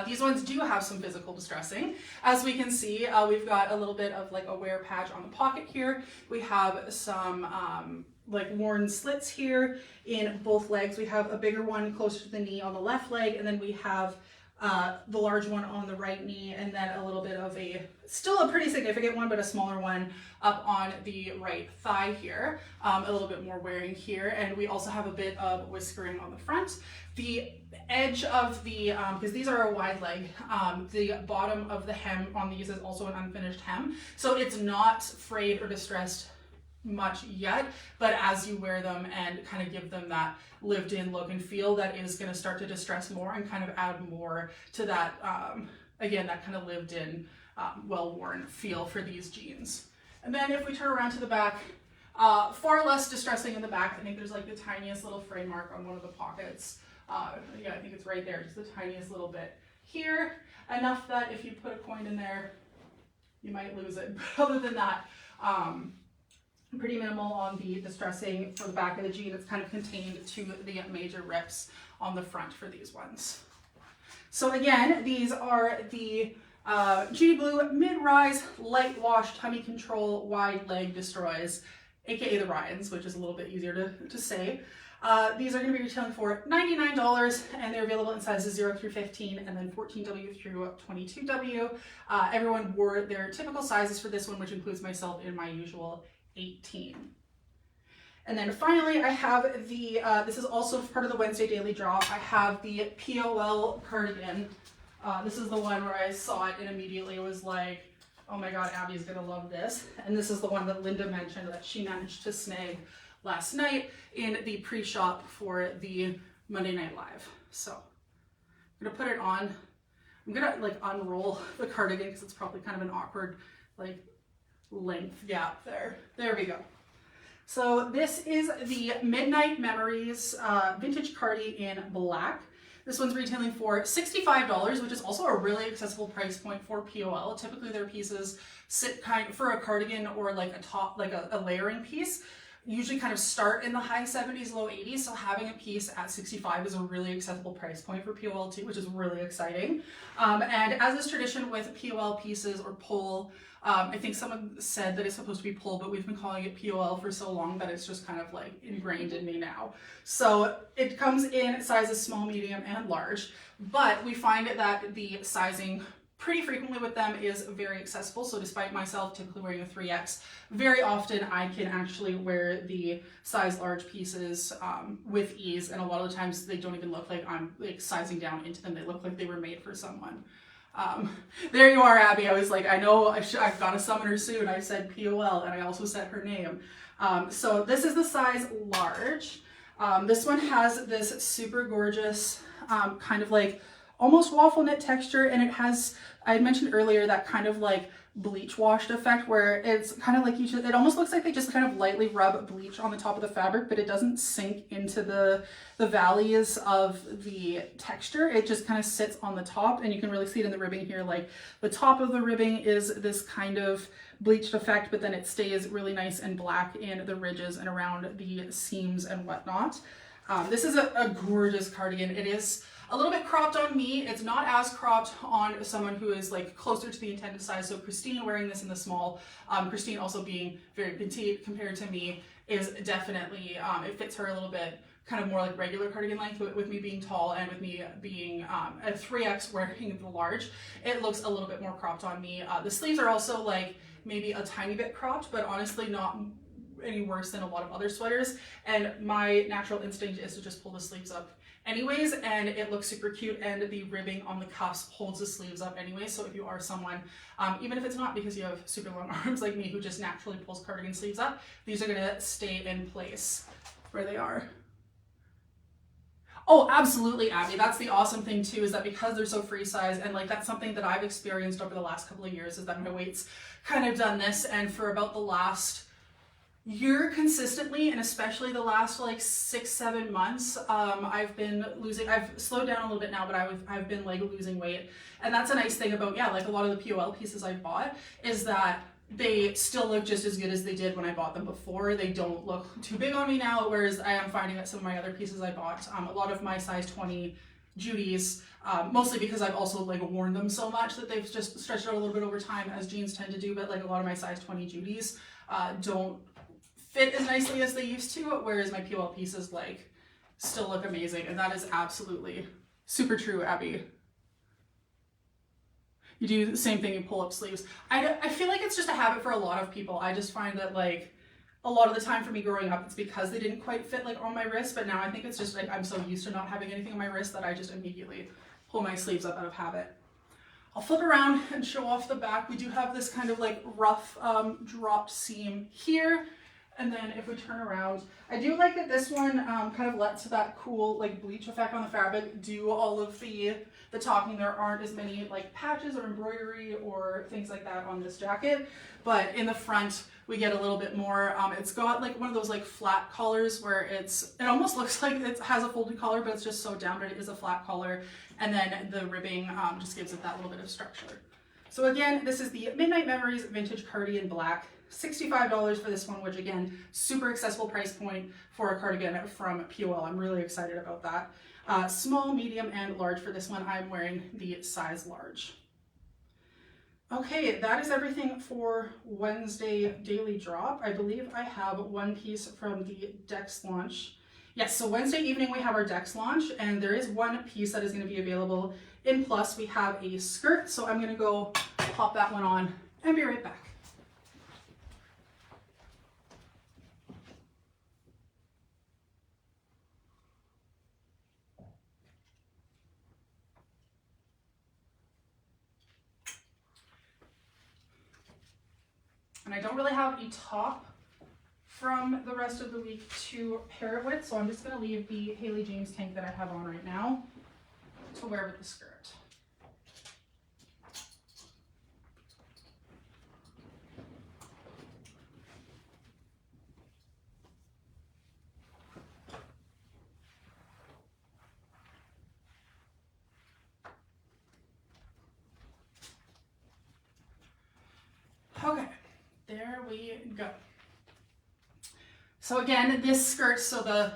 These ones do have some physical distressing. As we can see, we've got a little bit of like a wear patch on the pocket here. We have some like worn slits here in both legs. We have a bigger one closer to the knee on the left leg, and then we have the large one on the right knee, and then a little bit of still a pretty significant one, but a smaller one up on the right thigh here. A little bit more wearing here, and we also have a bit of whiskering on the front. The edge of the, because these are a wide leg, the bottom of the hem on these is also an unfinished hem. So it's not frayed or distressed much yet, but as you wear them and kind of give them that lived in look and feel, that is going to start to distress more and kind of add more to that, again, that kind of lived in, well-worn feel for these jeans. And then if we turn around to the back, far less distressing in the back. I think there's like the tiniest little frame mark on one of the pockets. Yeah, I think it's right there, just the tiniest little bit here. Enough that if you put a coin in there, you might lose it. But other than that, pretty minimal on the distressing for the back of the jean. It's kind of contained to the major rips on the front for these ones. So again, these are the Judy Blue Mid-Rise Light Wash Tummy Control Wide Leg Destroys, aka the Ryans, which is a little bit easier to say. These are going to be retailing for $99 and they're available in sizes 0 through 15 and then 14W through 22W. Everyone wore their typical sizes for this one, which includes myself in my usual 18. And then finally I have the, this is also part of the Wednesday Daily Drop, I have the POL cardigan. This is the one where I saw it and immediately was like, oh my god, Abby's gonna love this. And this is the one that Linda mentioned that she managed to snag last night in the pre-shop for the Monday Night Live. So I'm gonna put it on. I'm gonna like unroll the cardigan because it's probably kind of an awkward like length gap there. There we go. So this is the Midnight Memories vintage cardi in black. This one's retailing for $65, which is also a really accessible price point for POL. Typically their pieces sit kind of for a cardigan or like a top, like a layering piece. usually kind of start in the high 70s, low 80s. So having a piece at 65 is a really accessible price point for POL too, which is really exciting. And as is tradition with POL pieces or pole, I think someone said that it's supposed to be pole, but we've been calling it POL for so long that it's just kind of like ingrained in me now. So it comes in sizes small, medium, and large, but we find that the sizing pretty frequently with them is very accessible. So despite myself typically wearing a 3X, very often I can actually wear the size large pieces with ease. And a lot of the times they don't even look like I'm like sizing down into them. They look like they were made for someone. There you are, Abby. I was like, I know I've got to summon her soon. I said POL and I also said her name. So this is the size large. This one has this super gorgeous kind of like almost waffle knit texture, and it has, I had mentioned earlier, that kind of like bleach washed effect where it's kind of like it almost looks like they just kind of lightly rub bleach on the top of the fabric, but it doesn't sink into the valleys of the texture. It just kind of sits on the top, and you can really see it in the ribbing here. Like the top of the ribbing is this kind of bleached effect, but then it stays really nice and black in the ridges and around the seams and whatnot. This is a gorgeous cardigan. It is a little bit cropped on me. It's not as cropped on someone who is like closer to the intended size. So Christine wearing this in the small, Christine also being very petite compared to me, is definitely, it fits her a little bit kind of more like regular cardigan length, with me being tall and with me being a 3X wearing the large. It looks a little bit more cropped on me. The sleeves are also like maybe a tiny bit cropped, but honestly not any worse than a lot of other sweaters. And my natural instinct is to just pull the sleeves up anyways, and it looks super cute, and the ribbing on the cuffs holds the sleeves up anyway. So if you are someone, even if it's not because you have super long arms like me who just naturally pulls cardigan sleeves up, these are gonna stay in place where they are. Oh, absolutely, Abby. That's the awesome thing too, is that because they're so free size, and like that's something that I've experienced over the last couple of years, is that my weight's kind of done this, and for about the last year consistently, and especially the last like 6-7 months, I've been losing. I've slowed down a little bit now, but I've been like losing weight, and that's a nice thing about, yeah, like a lot of the POL pieces I've bought is that they still look just as good as they did when I bought them before. They don't look too big on me now, whereas I am finding that some of my other pieces I bought, a lot of my size 20 Judy's, mostly because I've also like worn them so much that they've just stretched out a little bit over time, as jeans tend to do, but like a lot of my size 20 Judy's don't fit as nicely as they used to, whereas my POL pieces like still look amazing. And that is absolutely super true, Abby. You do the same thing, you pull up sleeves. I feel like it's just a habit for a lot of people. I just find that like a lot of the time for me growing up, it's because they didn't quite fit like on my wrist, but now I think it's just like I'm so used to not having anything on my wrist that I just immediately pull my sleeves up out of habit. I'll flip around and show off the back. We do have this kind of like rough dropped seam here. And then if we turn around, I do like that this one kind of lets that cool like bleach effect on the fabric do all of the talking. There aren't as many like patches or embroidery or things like that on this jacket, but in the front we get a little bit more. It's got like one of those like flat collars where it almost looks like it has a folded collar, but it's just so down, but it is a flat collar. And then the ribbing just gives it that little bit of structure. So again, this is the Midnight Memories Vintage Cardigan Black. $65 for this one, which again, super accessible price point for a cardigan from POL. I'm really excited about that. Small, medium, and large for this one. I'm wearing the size large. Okay, that is everything for Wednesday daily drop. I believe I have one piece from the Dex launch. Yes, so Wednesday evening we have our Dex launch, and there is one piece that is going to be available in Plus. We have a skirt, so I'm going to go pop that one on and be right back. And I don't really have a top from the rest of the week to pair it with, so I'm just going to leave the Haley James tank that I have on right now to wear with the skirt. Okay, there we go. So again, this skirt, so the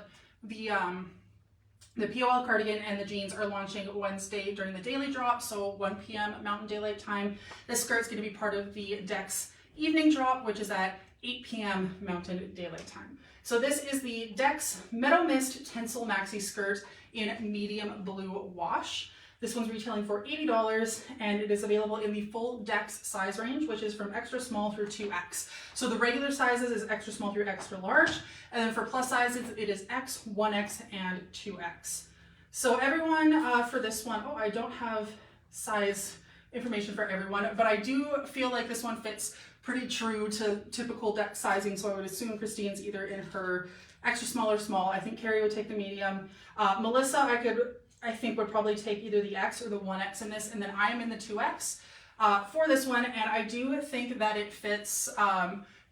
POL cardigan and the jeans are launching Wednesday during the daily drop, so 1 p.m. Mountain Daylight Time. This skirt's going to be part of the Dex evening drop, which is at 8 p.m. Mountain Daylight Time. So this is the Dex Meadow Mist Tencel Maxi Skirt in medium blue wash. This one's retailing for $80 and it is available in the full Dex size range, which is from extra small through 2X. So the regular sizes is extra small through extra large, and then for plus sizes, it is X, 1X, and 2X. So everyone for this one, oh, I don't have size information for everyone, but I do feel like this one fits pretty true to typical Dex sizing, so I would assume Christine's either in her extra small or small. I think Carrie would take the medium. Melissa, I think would probably take either the X or the 1X in this, and then I'm in the 2X for this one, and I do think that it fits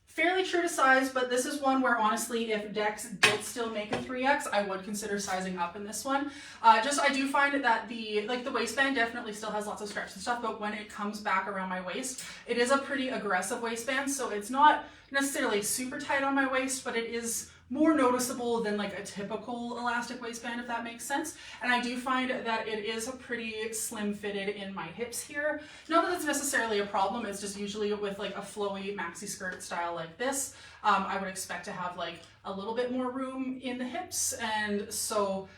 fairly true to size, but this is one where honestly, if Dex did still make a 3X, I would consider sizing up in this one. I do find that the waistband definitely still has lots of stretch and stuff, but when it comes back around my waist, it is a pretty aggressive waistband, so it's not necessarily super tight on my waist, but it is more noticeable than like a typical elastic waistband, if that makes sense. And I do find that it is a pretty slim fitted in my hips here. Not that it's necessarily a problem, it's just usually with like a flowy maxi skirt style like this, I would expect to have like a little bit more room in the hips. And so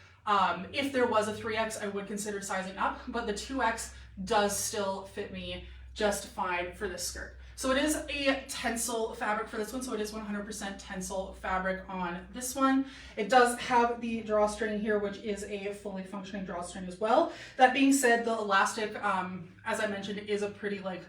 if there was a 3X, I would consider sizing up, but the 2X does still fit me just fine for this skirt. So it is a Tencel fabric for this one, so it is 100% Tencel fabric on this one. It does have the drawstring here, which is a fully functioning drawstring as well. That being said, the elastic, as I mentioned, is a pretty like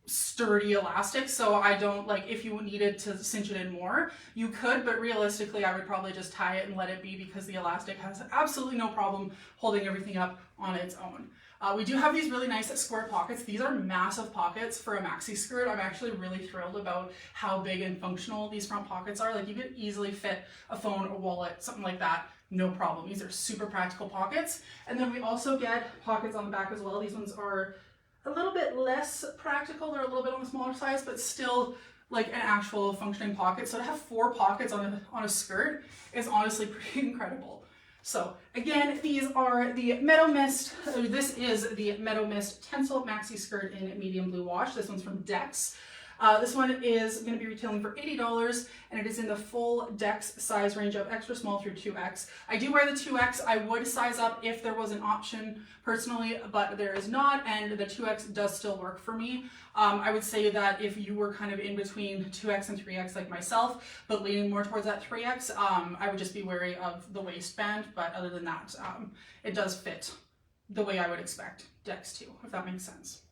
sturdy elastic, so I don't like, if you needed to cinch it in more, you could, but realistically I would probably just tie it and let it be because the elastic has absolutely no problem holding everything up on its own. We do have these really nice square pockets. These are massive pockets for a maxi skirt. I'm actually really thrilled about how big and functional these front pockets are. Like you could easily fit a phone, a wallet, something like that, no problem. These are super practical pockets. And then we also get pockets on the back as well. These ones are a little bit less practical. They're a little bit on the smaller size, but still like an actual functioning pocket. So to have 4 pockets on a skirt is honestly pretty incredible. So again, these are the Meadow Mist, this is the Meadow Mist Tencel Maxi Skirt in medium blue wash. This one's from Dex. This one is going to be retailing for $80 and it is in the full Dex size range of extra small through 2X. I do wear the 2X. I would size up if there was an option personally, but there is not, and the 2X does still work for me. I would say that if you were kind of in between 2X and 3X like myself, but leaning more towards that 3X, I would just be wary of the waistband, but other than that, it does fit the way I would expect Dex to, if that makes sense.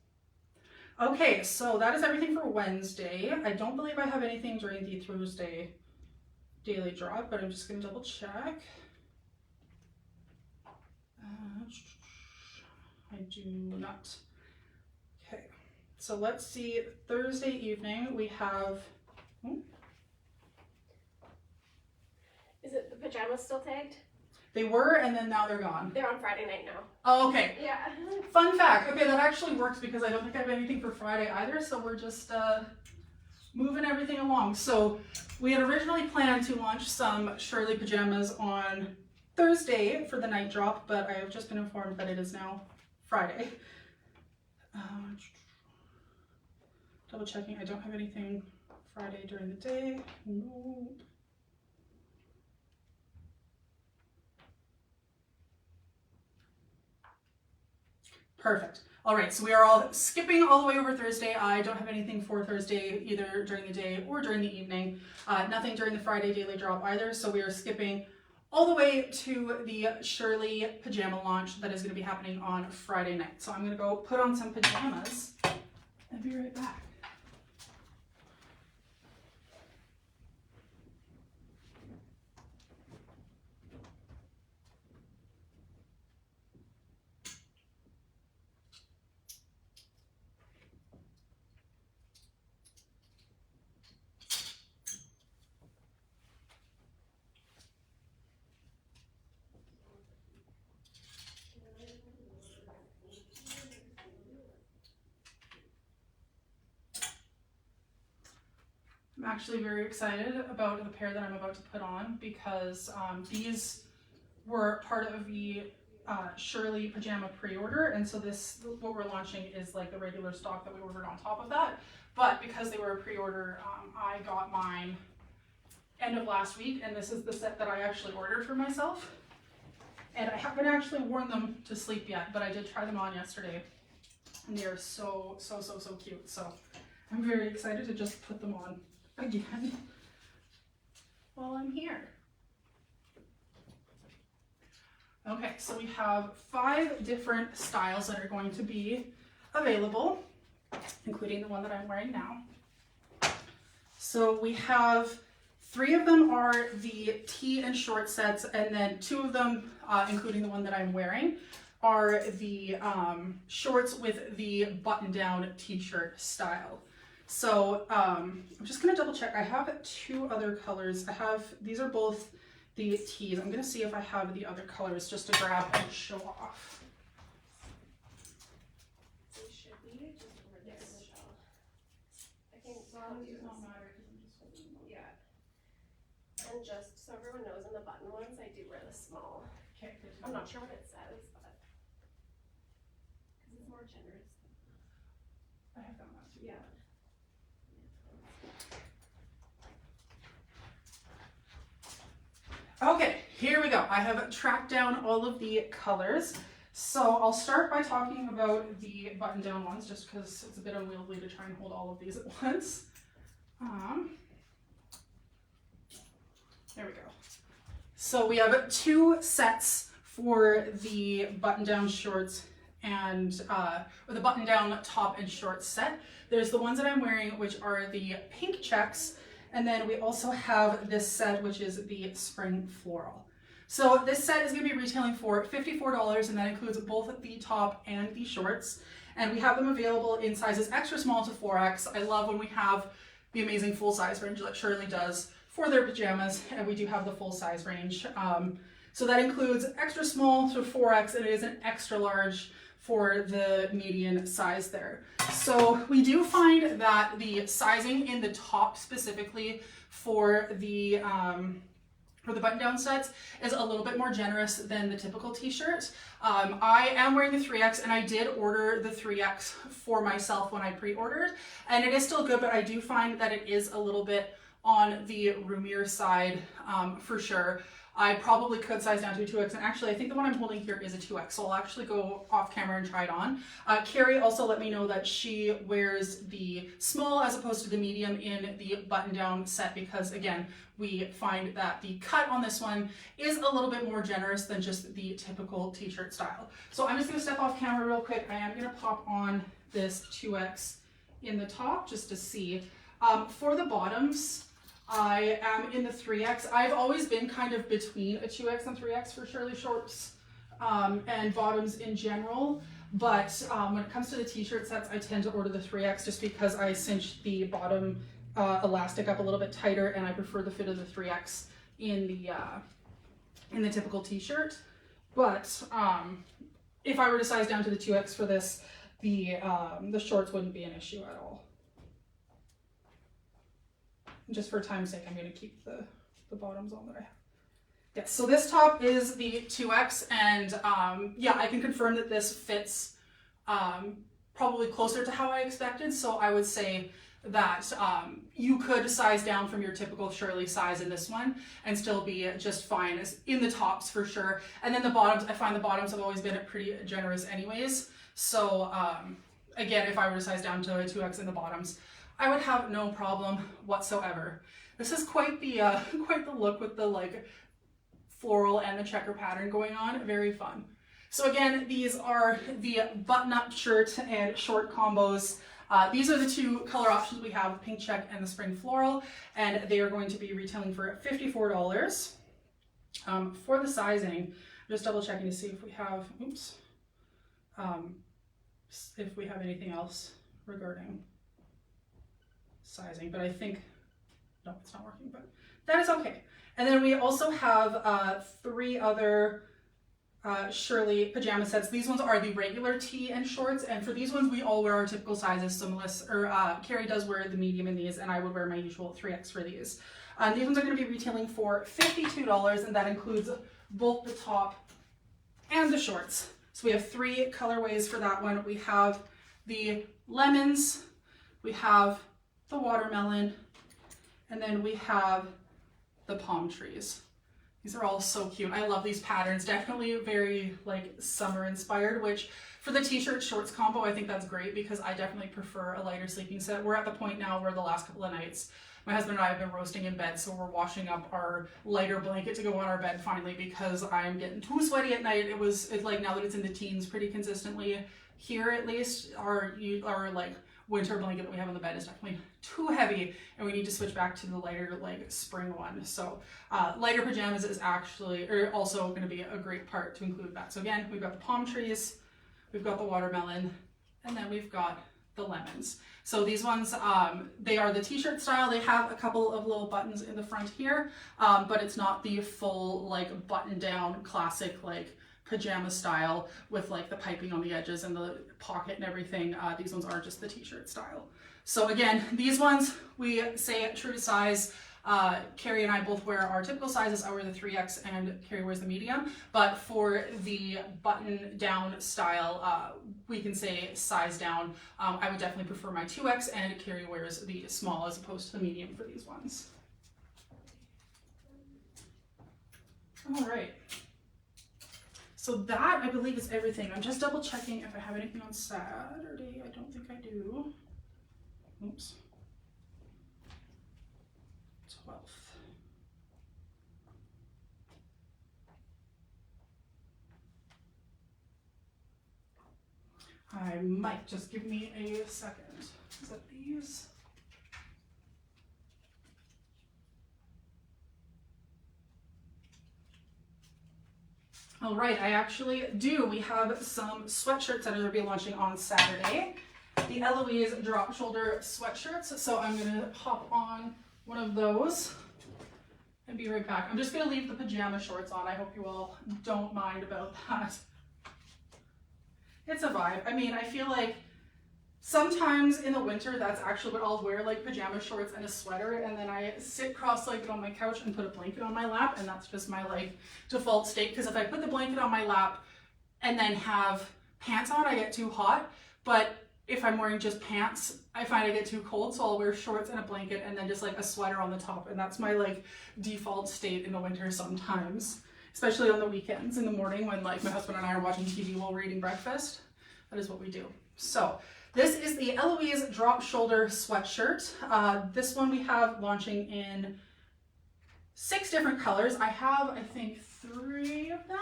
Okay, so that is everything for Wednesday. I don't believe I have anything during the Thursday daily drop, but I'm just going to double check. I do not. Okay, so let's see. Thursday evening we have. Is it the pajamas still tagged? They were, and then now they're gone. They're on Friday night now. Oh, okay. Yeah. Fun fact. Okay, that actually works because I don't think I have anything for Friday either, so we're just moving everything along. So we had originally planned to launch some Shirley pajamas on Thursday for the night drop, but I have just been informed that it is now Friday. Double checking. I don't have anything Friday during the day. No. Perfect. All right, so we are all skipping all the way over Thursday. I don't have anything for Thursday either during the day or during the evening. Nothing during the Friday daily drop either. So we are skipping all the way to the Shirley pajama launch that is going to be happening on Friday night. So I'm going to go put on some pajamas and be right back. I'm actually very excited about the pair that I'm about to put on because these were part of the Shirley pajama pre-order, and so this, what we're launching is like the regular stock that we ordered on top of that. But because they were a pre-order, I got mine end of last week, and this is the set that I actually ordered for myself. And I haven't actually worn them to sleep yet, but I did try them on yesterday, and they are so cute. So I'm very excited to just put them on again while I'm here. Okay, so we have 5 different styles that are going to be available, including the one that I'm wearing now. So we have 3 of them are the tee and short sets, and then 2 of them, including the one that I'm wearing, are the shorts with the button-down t-shirt style. So I'm just gonna double check. I have 2 other colors. These are both the tees. I'm gonna see if I have the other colors just to grab and show off. They should be just over there, Michelle. I think Does not matter because I'm just holding them. yeah. And just so everyone knows, in the button ones, I do wear the small. Okay, good. I'm not sure what it says, but because it's more generous. I have found that too. Yeah. Okay, here we go. I have tracked down all of the colors. So I'll start by talking about the button-down ones, just because it's a bit unwieldy to try and hold all of these at once. There we go. So we have 2 sets for the button-down shorts and or the button-down top and shorts set. There's the ones that I'm wearing, which are the pink checks, and then we also have this set, which is the spring floral. So this set is going to be retailing for $54, and that includes both the top and the shorts. And we have them available in sizes extra small to 4X. I love when we have the amazing full size range that Shirley does for their pajamas, and we do have the full size range. So that includes extra small to 4X, and it is an extra large for the median size there. So we do find that the sizing in the top specifically for the button-down sets is a little bit more generous than the typical t-shirt. I am wearing the 3X, and I did order the 3X for myself when I pre-ordered, and it is still good, but I do find that it is a little bit on the roomier side for sure. I probably could size down to a 2X, and actually I think the one I'm holding here is a 2X, so I'll actually go off camera and try it on. Carrie also let me know that she wears the small as opposed to the medium in the button-down set because, again, we find that the cut on this one is a little bit more generous than just the typical t-shirt style. So I'm just going to step off camera real quick. I am going to pop on this 2X in the top just to see. For the bottoms, I am in the 3X. I've always been kind of between a 2X and 3X for Shirley shorts and bottoms in general. But when it comes to the t-shirt sets, I tend to order the 3X just because I cinch the bottom elastic up a little bit tighter, and I prefer the fit of the 3X in the typical t-shirt. But if I were to size down to the 2X for this, the shorts wouldn't be an issue at all. Just for time's sake, I'm going to keep the bottoms on that I have. Yes, so this top is the 2X, and yeah, I can confirm that this fits probably closer to how I expected. So I would say that you could size down from your typical Shirley size in this one and still be just fine as in the tops for sure. And then the bottoms, I find the bottoms have always been pretty generous anyways. So again, if I were to size down to a 2X in the bottoms, I would have no problem whatsoever. This is quite the look with the like floral and the checker pattern going on. Very fun. So again, these are the button-up shirt and short combos. These are the 2 color options we have, the pink check and the spring floral, and they are going to be retailing for $54. For the sizing, I'm just double checking to see if we have, if we have anything else regarding sizing, but I think, no, it's not working, but that is okay. And then we also have 3 other Shirley pajama sets. These ones are the regular tee and shorts, and for these ones we all wear our typical sizes. So Carrie does wear the medium in these, and I would wear my usual 3X for these. These ones are going to be retailing for $52, and that includes both the top and the shorts. So we have 3 colorways for that one. We have the lemons, we have the watermelon, and then we have the palm trees. These are all so cute. I love these patterns. Definitely very like summer inspired, which for the t-shirt shorts combo, I think that's great because I definitely prefer a lighter sleeping set. We're at the point now where the last couple of nights, my husband and I have been roasting in bed, so we're washing up our lighter blanket to go on our bed finally because I'm getting too sweaty at night. It's like now that it's in the teens pretty consistently here at least, our like winter blanket that we have on the bed is definitely too heavy, and we need to switch back to the lighter like spring one. So lighter pajamas is actually also going to be a great part to include that. So again, we've got the palm trees, we've got the watermelon, and then we've got the lemons. So these ones, they are the t-shirt style. They have a couple of little buttons in the front here, but it's not the full like button down classic like pajama style with like the piping on the edges and the pocket and everything. These ones are just the t-shirt style. So again, these ones we say true to size. Carrie and I both wear our typical sizes. I wear the 3X and Carrie wears the medium, but for the button down style, we can say size down. I would definitely prefer my 2X, and Carrie wears the small as opposed to the medium for these ones. All right. So that, I believe, is everything. I'm just double checking if I have anything on Saturday. I don't think I do. Oops. 12th. I might, just give me a second. Is that these? All right, I actually do. We have some sweatshirts that are going to be launching on Saturday. The Eloise drop shoulder sweatshirts. So I'm going to hop on one of those and be right back. I'm just going to leave the pajama shorts on. I hope you all don't mind about that. It's a vibe. I mean, I feel like sometimes in the winter, that's actually what I'll wear, like pajama shorts and a sweater, and then I sit cross-legged on my couch and put a blanket on my lap, and that's just my like default state, because if I put the blanket on my lap and then have pants on, I get too hot. But if I'm wearing just pants, I find I get too cold, so I'll wear shorts and a blanket and then just like a sweater on the top, and that's my like default state in the winter sometimes, especially on the weekends in the morning when like my husband and I are watching TV while we're eating breakfast. That is what we do. So this is the Eloise drop shoulder sweatshirt. This one we have launching in 6 different colors. I have, I think, 3 of them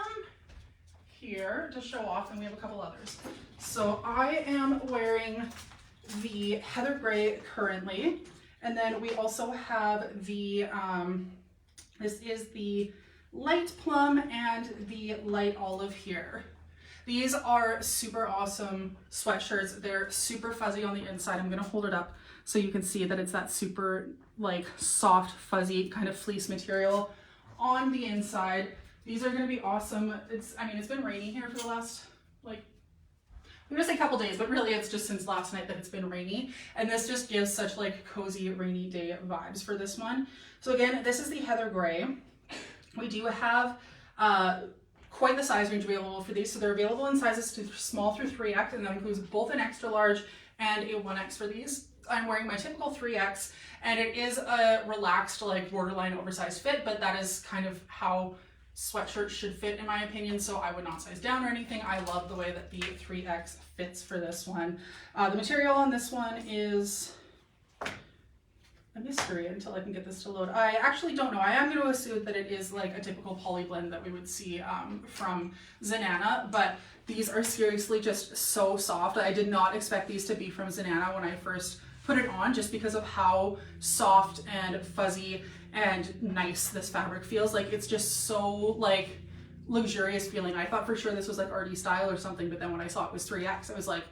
here to show off, and we have a couple others. So I am wearing the heather gray currently, and then we also have the, this is the light plum and the light olive here. These are super awesome sweatshirts. They're super fuzzy on the inside. I'm gonna hold it up so you can see that it's that super like soft, fuzzy kind of fleece material on the inside. These are gonna be awesome. I mean, it's been rainy here for the last, like, I'm gonna say a couple days, but really it's just since last night that it's been rainy. And this just gives such like cozy rainy day vibes for this one. So again, this is the heather gray. We do have quite the size range available for these. So they're available in sizes to small through 3X, and that includes both an extra large and a 1X for these. I'm wearing my typical 3X, and it is a relaxed, like borderline oversized fit, but that is kind of how sweatshirts should fit in my opinion, so I would not size down or anything. I love the way that the 3X fits for this one. The material on this one is a mystery until I can get this to load. I actually don't know. I am going to assume that it is like a typical poly blend that we would see from Zenana, but these are seriously just so soft. I did not expect these to be from Zenana when I first put it on, just because of how soft and fuzzy and nice this fabric feels. Like, it's just so like luxurious feeling. I thought for sure this was like RD style or something, but then when I saw it was 3X, I was like,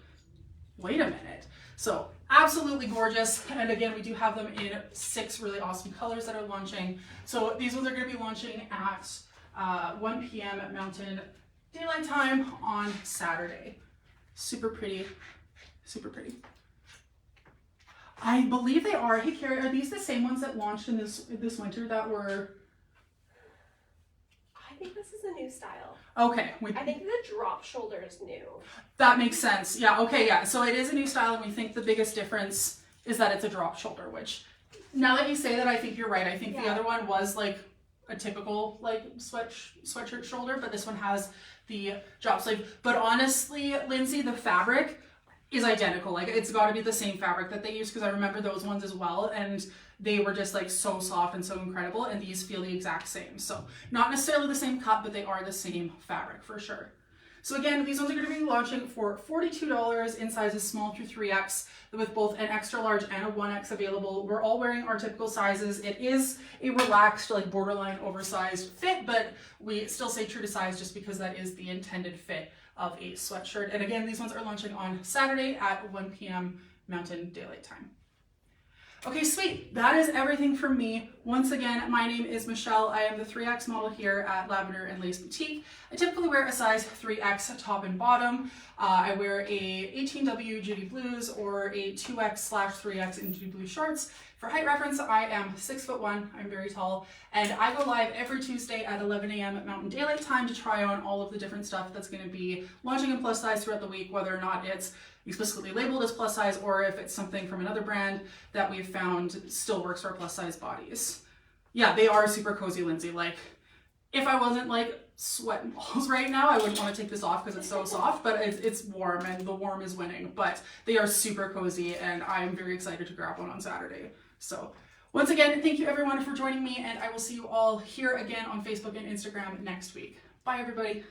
wait a minute. So absolutely gorgeous. And again, we do have them in 6 really awesome colors that are launching. So these ones are going to be launching at 1 p.m. Mountain daylight time on Saturday. Super pretty, super pretty. I believe they are. Hey Carrie, are these the same ones that launched in this winter that were? I think this is a new style. Okay. I think the drop shoulder is new. That makes sense. Yeah, okay, yeah. So it is a new style, and we think the biggest difference is that it's a drop shoulder, which, now that you say that, I think you're right. I think the other one was like a typical like sweatshirt shoulder, but this one has the drop sleeve. But honestly, Lindsay, the fabric is identical. Like, it's got to be the same fabric that they use, because I remember those ones as well, and they were just like so soft and so incredible, and these feel the exact same. So not necessarily the same cut, but they are the same fabric for sure. So again, these ones are going to be launching for $42 in sizes small through 3X, with both an extra large and a 1X available. We're all wearing our typical sizes. It is a relaxed, like borderline oversized fit, but we still say true to size just because that is the intended fit of a sweatshirt. And again, these ones are launching on Saturday at 1 p.m. Mountain Daylight Time. Okay, sweet. That is everything from me. Once again, my name is Michelle. I am the 3X model here at Lavender and Lace Boutique. I typically wear a size 3X top and bottom. I wear a 18W Judy Blues or a 2X/3X in Judy Blue shorts. For height reference, I am 6'1". I'm very tall, and I go live every Tuesday at 11 a.m. Mountain Daylight Time to try on all of the different stuff that's going to be launching in plus size throughout the week, whether or not it's explicitly labeled as plus size or if it's something from another brand that we've found still works for plus size bodies. Yeah, they are super cozy, Lindsay. Like, if I wasn't like sweating balls right now, I wouldn't want to take this off because it's so soft, but it's warm and the warm is winning. But they are super cozy, and I'm very excited to grab one on Saturday. So once again, thank you everyone for joining me, and I will see you all here again on Facebook and Instagram next week. Bye everybody.